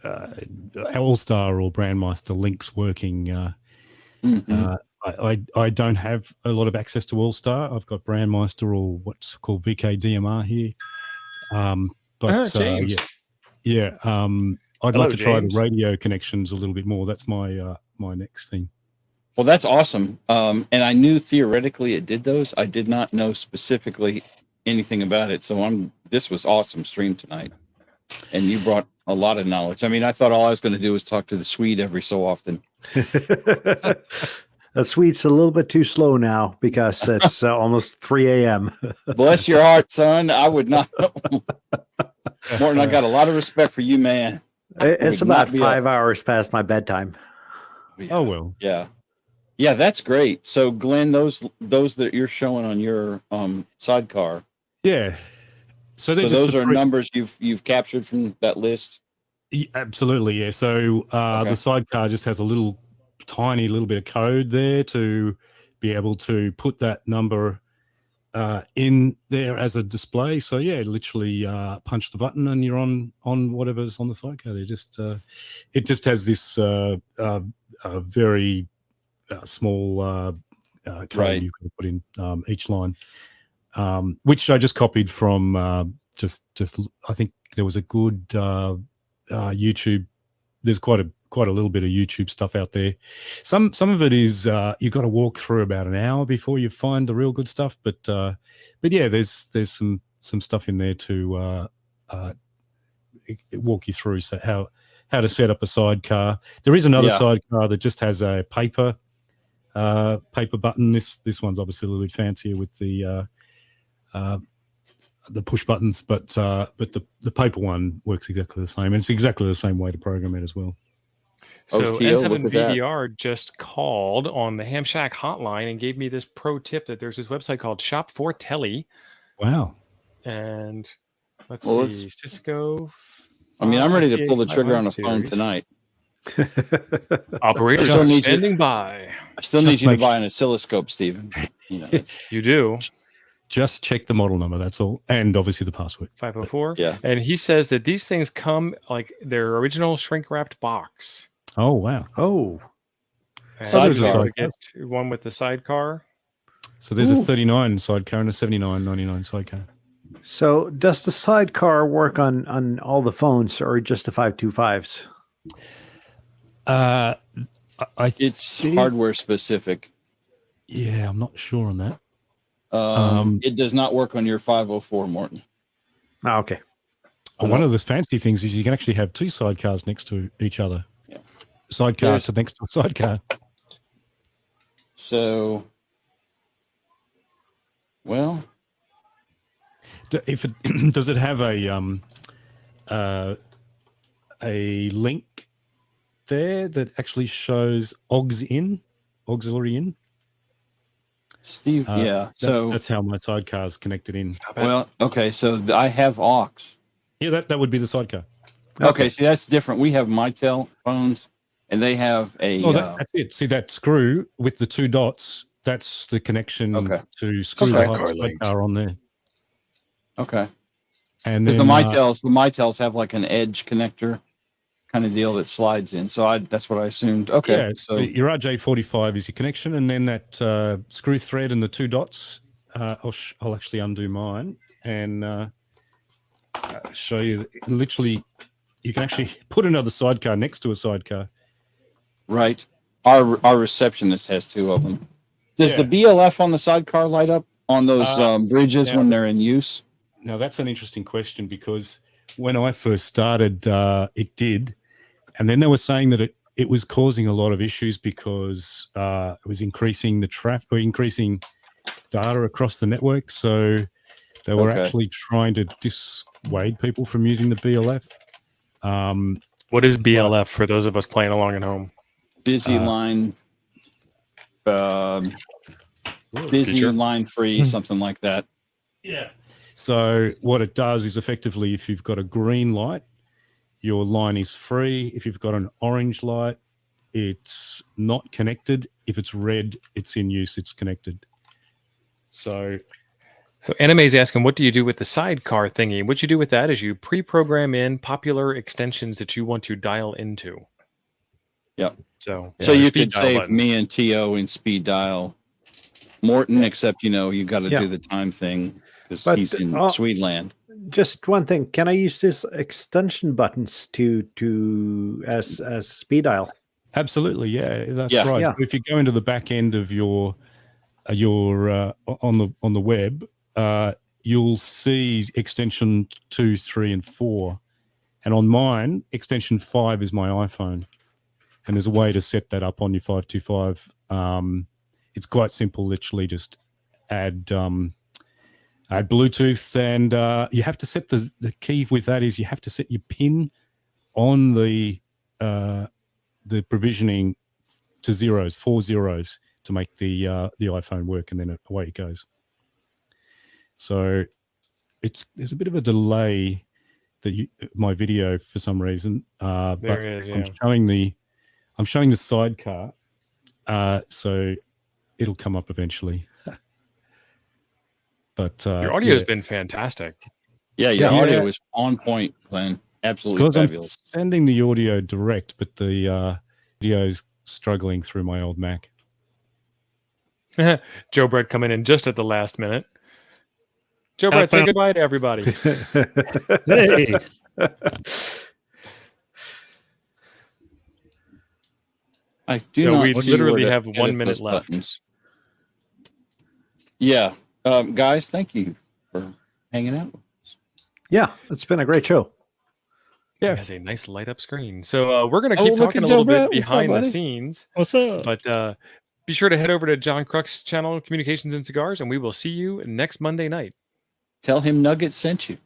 or Brandmeister links working. I don't have a lot of access to All-Star. I've got Brandmeister or what's called VKDMR here. James. I'd like to try the radio connections a little bit more. That's my my next thing. Well, that's awesome. And I knew theoretically it did those. I did not know specifically anything about it. So this was awesome stream tonight. And you brought a lot of knowledge. I mean, I thought all I was going to do was talk to the Swede every so often. The Swede's a little bit too slow now because it's almost 3 a.m. Bless your heart, son. I would not. Morton, I got a lot of respect for you, man. It's about 5 hours past my bedtime. Oh, well. Yeah. Yeah, that's great. So, Glenn, those that you're showing on your sidecar. Yeah. So those are numbers you've captured from that list? Yeah, absolutely, yeah. So the sidecar just has a tiny little bit of code there to be able to put that number in there as a display. So yeah, literally punch the button and you're on whatever's on the sidecar. They just it just has this very small code you can put in each line, which I just copied from just I think there was a good YouTube. There's quite a little bit of YouTube stuff out there. Some of it is you've got to walk through about an hour before you find the real good stuff. But yeah, there's some stuff in there to walk you through how to set up a sidecar. There is another sidecar that just has a paper button. This one's obviously a little bit fancier with the push buttons, but the paper one works exactly the same, and it's exactly the same way to program it as well. So N7VDR just called on the Hamshack hotline and gave me this pro tip that there's this website called Shop for Telly. Wow. And let's see, Cisco. I mean, I'm ready to pull the trigger on a phone tonight. Operator standing by. I still need you to buy an oscilloscope, Stephen. You do. Just check the model number, that's all. And obviously the password. 504. Yeah. And he says that these things come like their original shrink-wrapped box. Oh, wow. Oh. There's a get one with the sidecar. So there's a 39 sidecar and a 79.99 sidecar. So does the sidecar work on all the phones or just the 525s? It's hardware specific. Yeah, I'm not sure on that. It does not work on your 504, Morton. Oh, okay. One of the fancy things is you can actually have two sidecars next to each other. Yeah. Sidecar to next to a sidecar. So, well, if it does it have a link there that actually shows auxiliary in? Steve, so that's how my sidecar's connected in. Well, okay, so I have aux. Yeah, that would be the sidecar. Okay, see, that's different. We have Mitel phones, and they have a. Oh, that's it. See that screw with the two dots? That's the connection to screw the sidecar on there. Okay. And because then the Mitels have like an edge connector kind of deal that slides in. So that's what I assumed. Okay. Yeah, so your RJ45 is your connection, and then that screw thread and the two dots. I'll actually undo mine and show you. Literally, you can actually put another sidecar next to a sidecar. Right. Our receptionist has two of them. Does the BLF on the sidecar light up on those bridges when they're in use? Now, that's an interesting question because when I first started, it did. And then they were saying that it was causing a lot of issues because it was increasing the traffic or increasing data across the network. So they were actually trying to dissuade people from using the BLF. What is BLF for those of us playing along at home? Busy line, busy line free, something like that. Yeah. So what it does is effectively, if you've got a green light, your line is free. If you've got an orange light, it's not connected. If it's red, it's in use, it's connected. So Anime's asking, what do you do with the sidecar thingy? What you do with that is you pre-program in popular extensions that you want to dial into. Yeah. So you could save me and T.O. in speed dial Morton, except, you got to do the time thing because he's in Sweetland. Just one thing. Can I use this extension buttons as speed dial? Absolutely. Yeah, that's right. Yeah. So if you go into the back end of your on the web, you'll see extension 2, 3, and 4. And on mine, extension 5 is my iPhone. And there's a way to set that up on your 525. It's quite simple. Literally, just add Bluetooth, and you have to set the key with that is you have to set your pin on the provisioning to 4 zeros to make the iPhone work, and then away it goes. So there's a bit of a delay that my video for some reason, but I'm showing the sidecar, so it'll come up eventually. But your audio's been fantastic. Yeah, your audio is on point, Glenn. Absolutely because fabulous. I'm sending the audio direct, but the video's struggling through my old Mac. Joe Brett coming in just at the last minute. Joe Brett, say goodbye to everybody. Hey. I do so not we see literally where to have 1 edit minute those left. buttons. Yeah. Guys, thank you for hanging out with us. Yeah, it's been a great show. Yeah, it has a nice light up screen. So we're going to keep look talking at a little Joe Brett. bit What's up, behind the buddy? scenes. What's up? But be sure to head over to John Kruk's channel, Communications and Cigars, and we will see you next Monday night. Tell him Nuggets sent you.